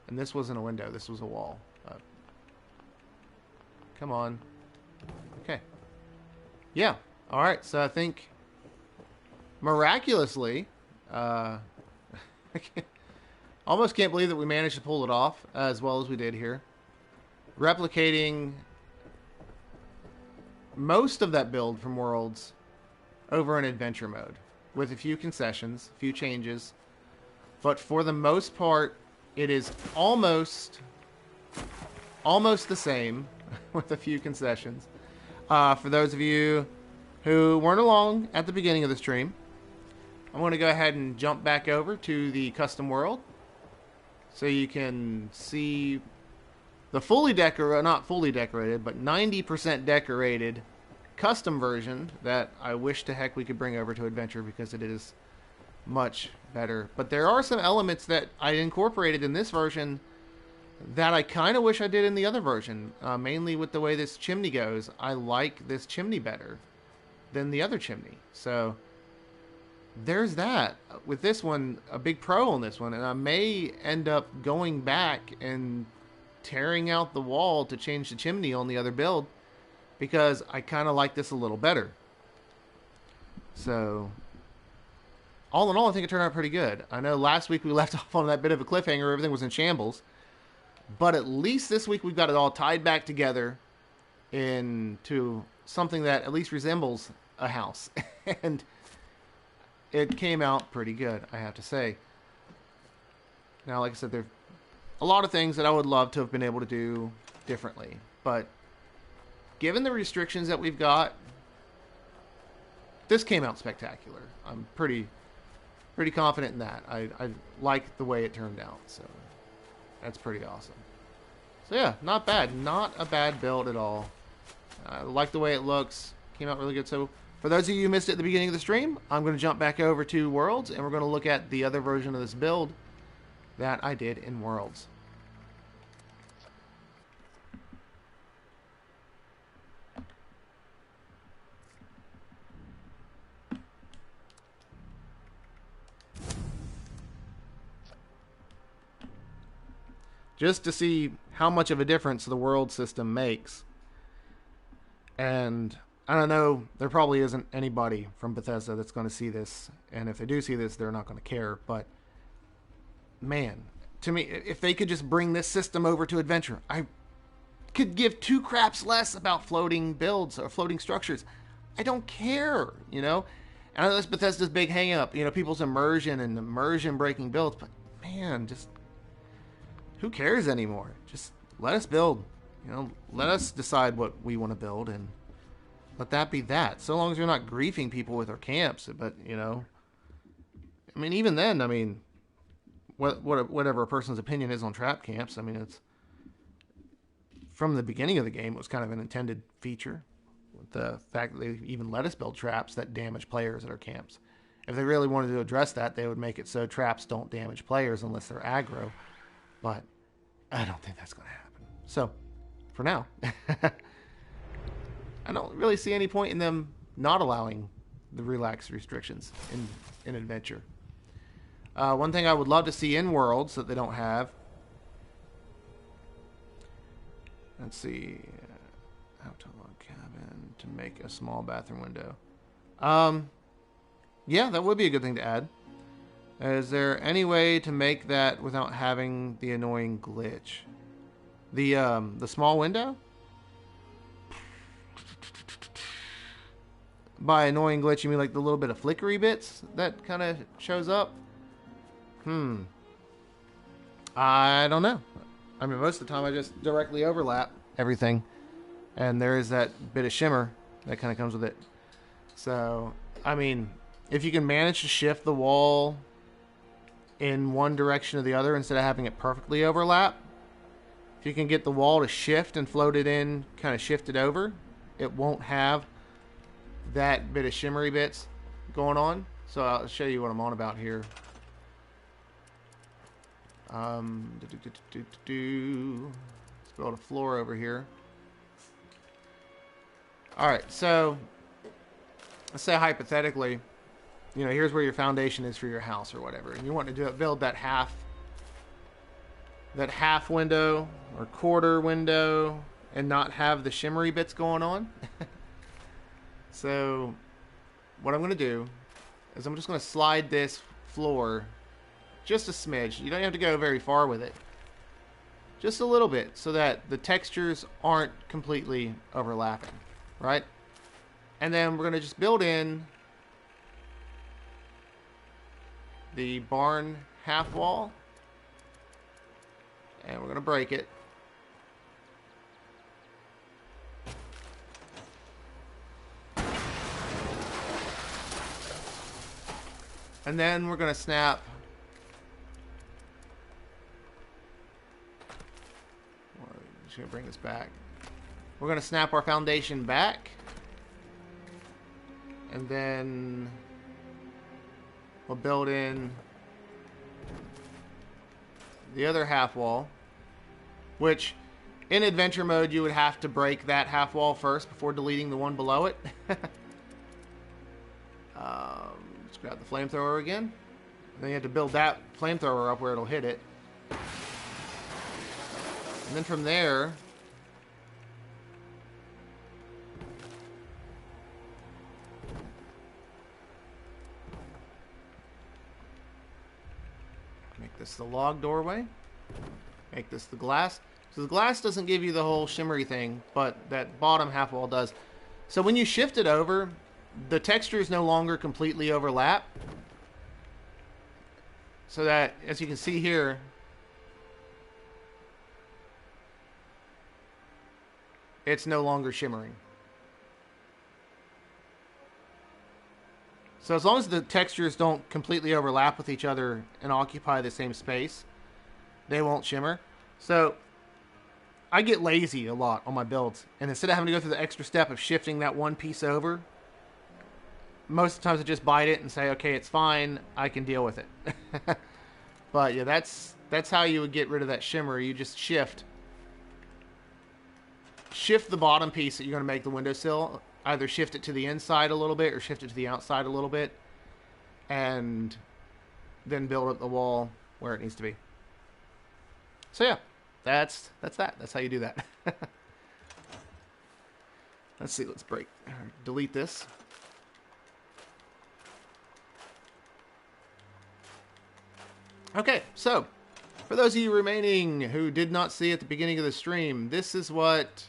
Speaker 1: And this wasn't a window, this was a wall. Come on. Okay. Yeah. Alright, so I think miraculously, almost can't believe that we managed to pull it off as well as we did here. Replicating most of that build from Worlds over in adventure mode with a few concessions, a few changes. But for the most part, it is almost the same with a few concessions. For those of you who weren't along at the beginning of the stream, I'm going to go ahead and jump back over to the custom world so you can see the not fully decorated, but 90% decorated custom version that I wish to heck we could bring over to Adventure because it is much better. But there are some elements that I incorporated in this version that I kind of wish I did in the other version, mainly with the way this chimney goes. I like this chimney better than the other chimney. So there's that. With this one, a big pro on this one, and I may end up going back and tearing out the wall to change the chimney on the other build because I kind of like this a little better. So all in all, I think it turned out pretty good. I know last week we left off on that bit of a cliffhanger. Everything was in shambles. But at least this week we've got it all tied back together into something that at least resembles a house. And it came out pretty good, I have to say. Now, like I said, there's a lot of things that I would love to have been able to do differently. But given the restrictions that we've got, this came out spectacular. I'm pretty confident in that. I like the way it turned out, so that's pretty awesome. So yeah, not bad. Not a bad build at all. I like the way it looks. Came out really good. So for those of you who missed it at the beginning of the stream, I'm going to jump back over to Worlds, and we're going to look at the other version of this build that I did in Worlds. Just to see how much of a difference the world system makes. And I don't know, there probably isn't anybody from Bethesda that's going to see this. And if they do see this, they're not going to care. But, man, to me, if they could just bring this system over to Adventure, I could give two craps less about floating builds or floating structures. I don't care, you know? And I know that's Bethesda's big hang up, you know, people's immersion and immersion breaking builds. But, man, just who cares anymore? Just let us build. You know, let us decide what we want to build and let that be that. So long as you're not griefing people with our camps. But, you know, I mean, even then, I mean, whatever a person's opinion is on trap camps, I mean, it's from the beginning of the game, it was kind of an intended feature. The fact that they even let us build traps that damage players at our camps. If they really wanted to address that, they would make it so traps don't damage players unless they're aggro. But I don't think that's going to happen. So, for now, I don't really see any point in them not allowing the relaxed restrictions in Adventure. One thing I would love to see in Worlds that they don't have. Let's see. How to log cabin to make a small bathroom window. Yeah, that would be a good thing to add. Is there any way to make that without having the annoying glitch? The small window? By annoying glitch, you mean like the little bit of flickery bits that kind of shows up? I don't know. I mean, most of the time I just directly overlap everything. And there is that bit of shimmer that kind of comes with it. So, I mean, if you can manage to shift the wall in one direction or the other instead of having it perfectly overlap, if you can get the wall to shift and float it in, kind of shift it over, it won't have that bit of shimmery bits going on. So I'll show you what I'm on about here. Let's build a floor over here. Alright, so let's say hypothetically, you know, here's where your foundation is for your house or whatever, and you want to build that half window or quarter window and not have the shimmery bits going on. So what I'm going to do is I'm just going to slide this floor just a smidge. You don't have to go very far with it. Just a little bit so that the textures aren't completely overlapping, right? And then we're going to just build in the barn half wall. And we're going to break it. And then we're going to snap just going to bring this back. We're going to snap our foundation back. And then we'll build in the other half wall, which in adventure mode you would have to break that half wall first before deleting the one below it. Let's grab the flamethrower again. And then you have to build that flamethrower up where it'll hit it. And then from there, make this the log doorway. Make this the glass. So the glass doesn't give you the whole shimmery thing, but that bottom half wall does. So when you shift it over, the textures no longer completely overlap. So that, as you can see here, it's no longer shimmering. So as long as the textures don't completely overlap with each other and occupy the same space, they won't shimmer. So I get lazy a lot on my builds, and instead of having to go through the extra step of shifting that one piece over, most of the times I just bite it and say, okay, it's fine, I can deal with it. But yeah, that's how you would get rid of that shimmer. You just shift the bottom piece that you're going to make the windowsill. Either shift it to the inside a little bit or shift it to the outside a little bit, and then build up the wall where it needs to be. So yeah, that's that. That's how you do that. Let's see. Let's delete this. Okay, so for those of you remaining who did not see at the beginning of the stream, this is what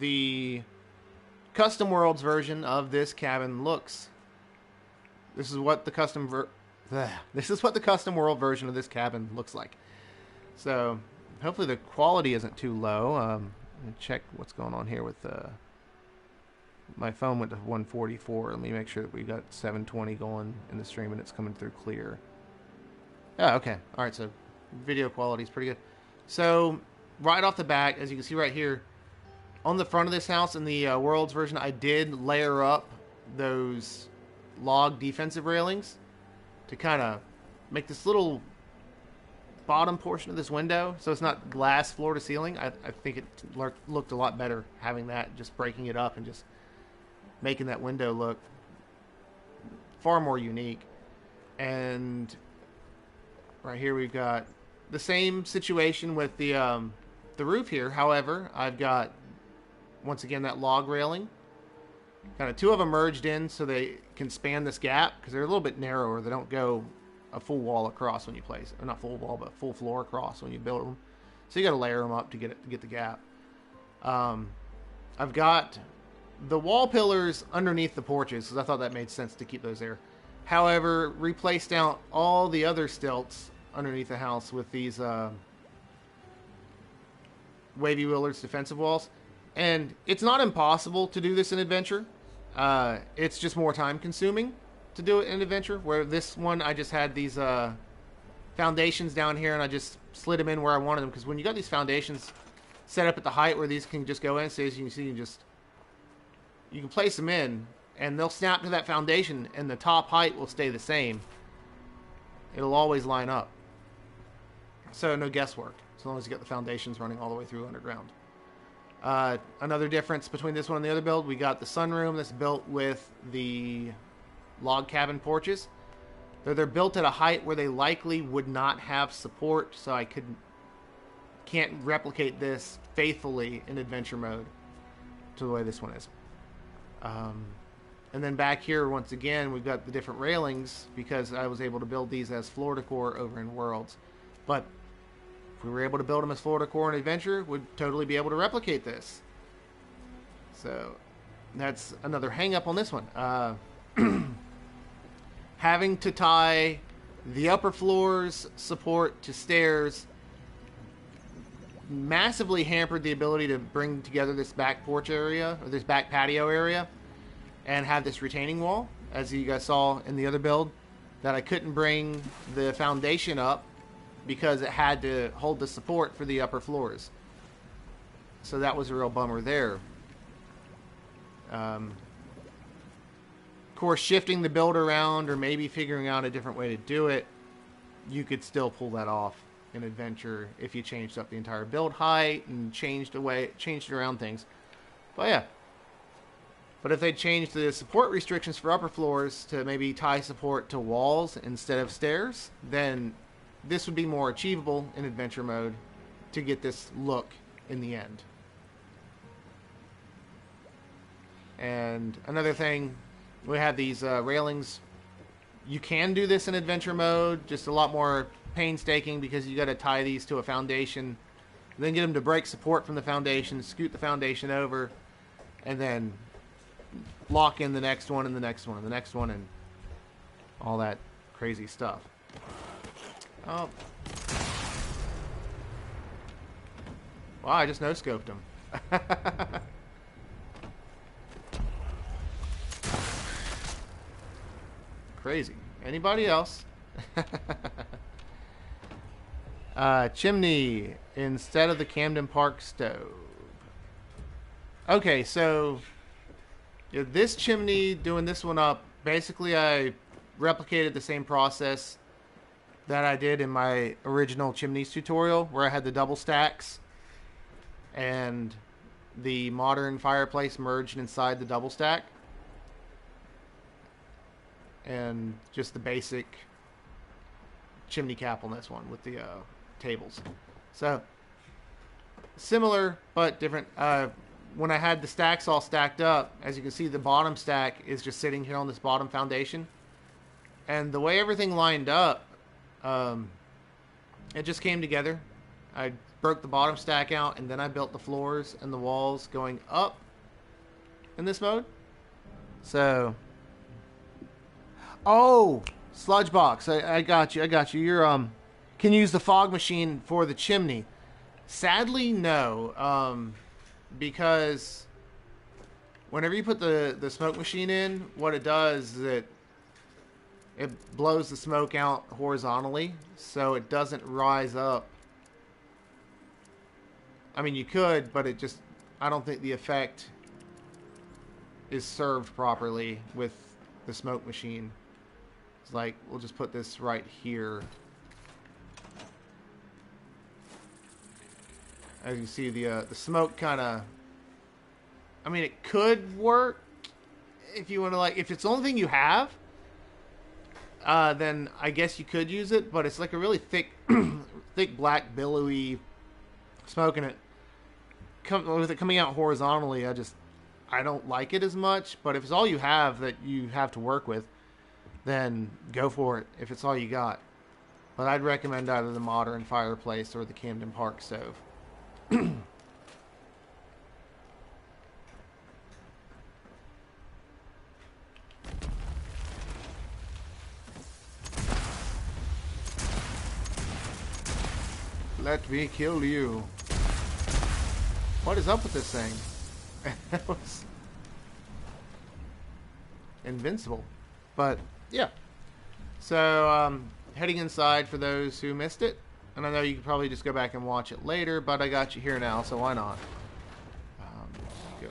Speaker 1: the Custom Worlds version of this cabin looks. This is what the custom world version of this cabin looks like. So hopefully the quality isn't too low. Check what's going on here with my phone went to 144. Let me make sure that we got 720 going in the stream and it's coming through clear. Oh, okay. All right, so video quality is pretty good. So right off the bat, as you can see right here, on the front of this house in the Worlds version, I did layer up those log defensive railings to kind of make this little bottom portion of this window so it's not glass floor to ceiling. I think it looked a lot better having that, just breaking it up and just making that window look far more unique. And right here we've got the same situation with the roof here. However, I've got, once again, that log railing. Kind of two of them merged in so they can span this gap because they're a little bit narrower. They don't go a full wall across when you place, or not full wall, but full floor across when you build them. So you got to layer them up to get the gap. I've got the wall pillars underneath the porches because I thought that made sense to keep those there. However, replaced out all the other stilts underneath the house with these Wavy Willards defensive walls. And it's not impossible to do this in Adventure. It's just more time consuming to do it in Adventure, where this one I just had these foundations down here and I just slid them in where I wanted them, because when you got these foundations set up at the height where these can just go in, so as you can see, you can place them in and they'll snap to that foundation and the top height will stay the same. It'll always line up. So no guesswork, as long as you got the foundations running all the way through underground. Another difference between this one and the other build, we got the sunroom that's built with the log cabin porches. They're built at a height where they likely would not have support, so I can't replicate this faithfully in adventure mode to the way this one is. And then back here, once again, we've got the different railings because I was able to build these as floor decor over in Worlds. But if we were able to build them as floor decor in Adventure, we'd totally be able to replicate this. So that's another hang up on this one. Having to tie the upper floor's support to stairs massively hampered the ability to bring together this back porch area, or this back patio area, and have this retaining wall, as you guys saw in the other build, that I couldn't bring the foundation up because it had to hold the support for the upper floors. So that was a real bummer there. Of course, shifting the build around or maybe figuring out a different way to do it, you could still pull that off in Adventure if you changed up the entire build height and changed around things. But yeah. But if they changed the support restrictions for upper floors to maybe tie support to walls instead of stairs, then this would be more achievable in Adventure mode to get this look in the end. And another thing, we have these railings. You can do this in Adventure mode, just a lot more painstaking because you got to tie these to a foundation, then get them to break support from the foundation, scoot the foundation over, and then lock in the next one and the next one and the next one and all that crazy stuff. Oh. Wow, I just no-scoped him. Crazy. Anybody else? Chimney instead of the Camden Park stove. Okay, so this chimney, doing this one up, basically I replicated the same process that I did in my original chimneys tutorial, where I had the double stacks and the modern fireplace merged inside the double stack, and just the basic chimney cap on this one with the tables. So similar but different. When I had the stacks all stacked up, as you can see, the bottom stack is just sitting here on this bottom foundation, and the way everything lined up, it just came together. I broke the bottom stack out, and then I built the floors and the walls going up in this mode. So, oh, Sludge Box, I got you. You're can use the fog machine for the chimney. Sadly, no. Because whenever you put the smoke machine in, what it does is it blows the smoke out horizontally, so it doesn't rise up. I mean, you could, but I don't think the effect is served properly with the smoke machine. It's like, we'll just put this right here. As you see, the smoke kind of, I mean, it could work if you want to, like, if it's the only thing you have, then I guess you could use it, but it's like a really thick, thick black billowy smoke, and with it coming out horizontally, I don't like it as much. But if it's all you have that you have to work with, then go for it if it's all you got. But I'd recommend either the modern Fireplace or the Camden Park stove. Let me kill you. What is up with this thing? That was invincible. But yeah. So heading inside for those who missed it. And I know you could probably just go back and watch it later, but I got you here now, so why not? Go.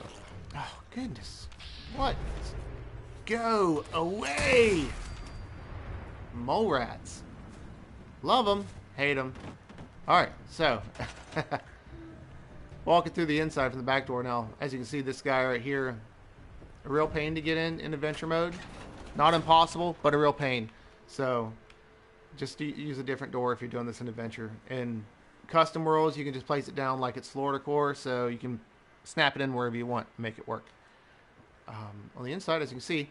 Speaker 1: Oh, goodness. What? Go away! Mole rats. Love them. Hate them. Alright, so. Walking through the inside from the back door now. As you can see, this guy right here, a real pain to get in adventure mode. Not impossible, but a real pain. So just use a different door if you're doing this in adventure. In custom worlds, you can just place it down like it's floor decor, so you can snap it in wherever you want and make it work. On the inside, as you can see,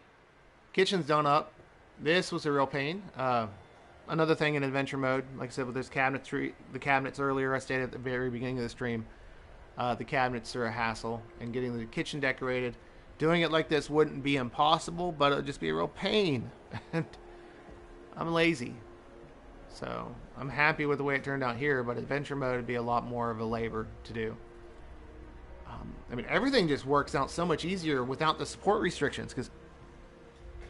Speaker 1: kitchen's done up. This was a real pain. Another thing in adventure mode, like I said, with this the cabinets earlier, I stated at the very beginning of the stream, the cabinets are a hassle, and getting the kitchen decorated. Doing it like this wouldn't be impossible, but it would just be a real pain. And I'm lazy. So I'm happy with the way it turned out here, but adventure mode would be a lot more of a labor to do. I mean, everything just works out so much easier without the support restrictions, because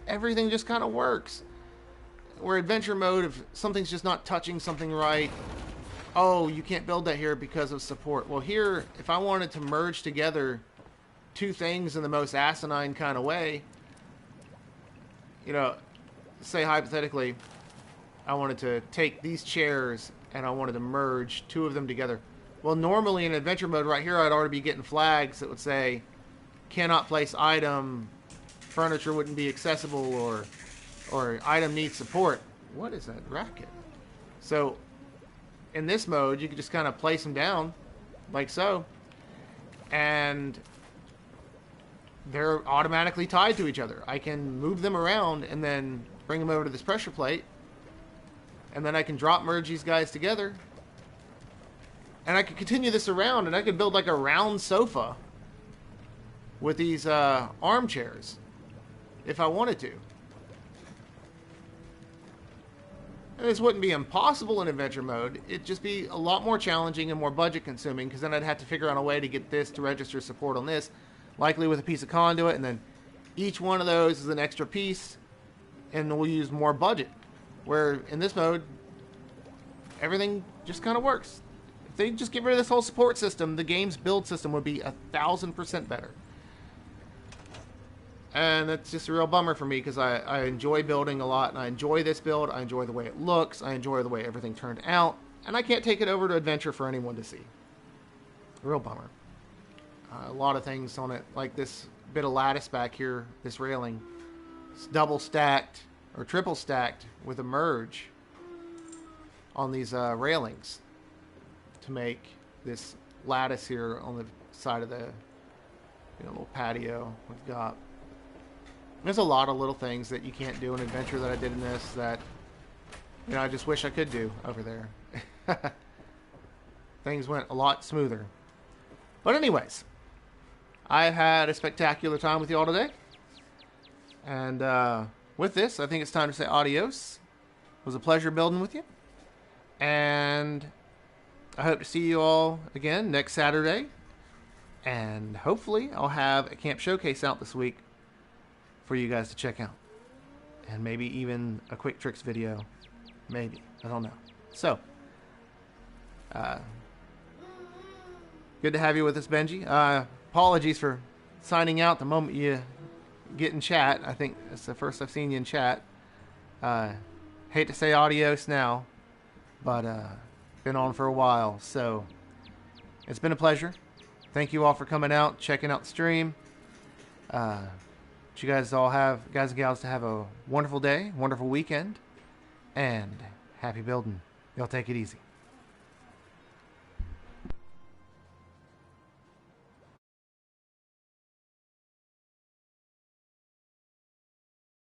Speaker 1: everything just kind of works. Where adventure mode, if something's just not touching something right, oh, you can't build that here because of support. Well, here, if I wanted to merge together two things in the most asinine kind of way, you know, say hypothetically, I wanted to take these chairs and I wanted to merge two of them together. Well, normally in adventure mode right here, I'd already be getting flags that would say, cannot place item, furniture wouldn't be accessible, or item needs support. What is that racket? So in this mode, you can just kind of place them down like so, and they're automatically tied to each other. I can move them around and then bring them over to this pressure plate, and then I can drop merge these guys together, and I could continue this around, and I could build like a round sofa with these armchairs if I wanted to. And this wouldn't be impossible in adventure mode. It'd just be a lot more challenging and more budget consuming, because then I'd have to figure out a way to get this to register support on this, likely with a piece of conduit, and then each one of those is an extra piece, and we'll use more budget. Where in this mode, everything just kind of works. If they just get rid of this whole support system, the game's build system would be 1,000% better. And that's just a real bummer for me, because I enjoy building a lot, and I enjoy this build. I enjoy the way it looks. I enjoy the way everything turned out. And I can't take it over to adventure for anyone to see. Real bummer. A lot of things on it, like this bit of lattice back here, this railing. It's double stacked or triple stacked with a merge on these railings to make this lattice here on the side of the little patio we've got. There's a lot of little things that you can't do in adventure that I did in this that I just wish I could do over there. Things went a lot smoother. But anyways, I had a spectacular time with you all today. And with this, I think it's time to say adios. It was a pleasure building with you. And I hope to see you all again next Saturday. And hopefully I'll have a camp showcase out this week for you guys to check out. And maybe even a quick tricks video. Maybe. I don't know. So, good to have you with us, Benji. Apologies for signing out the moment you get in chat. I think it's the first I've seen you in chat. Hate to say adios now, but been on for a while. So, it's been a pleasure. Thank you all for coming out, checking out the stream. You guys all have, guys and gals, to have a wonderful day, wonderful weekend, and happy building. Y'all take it easy.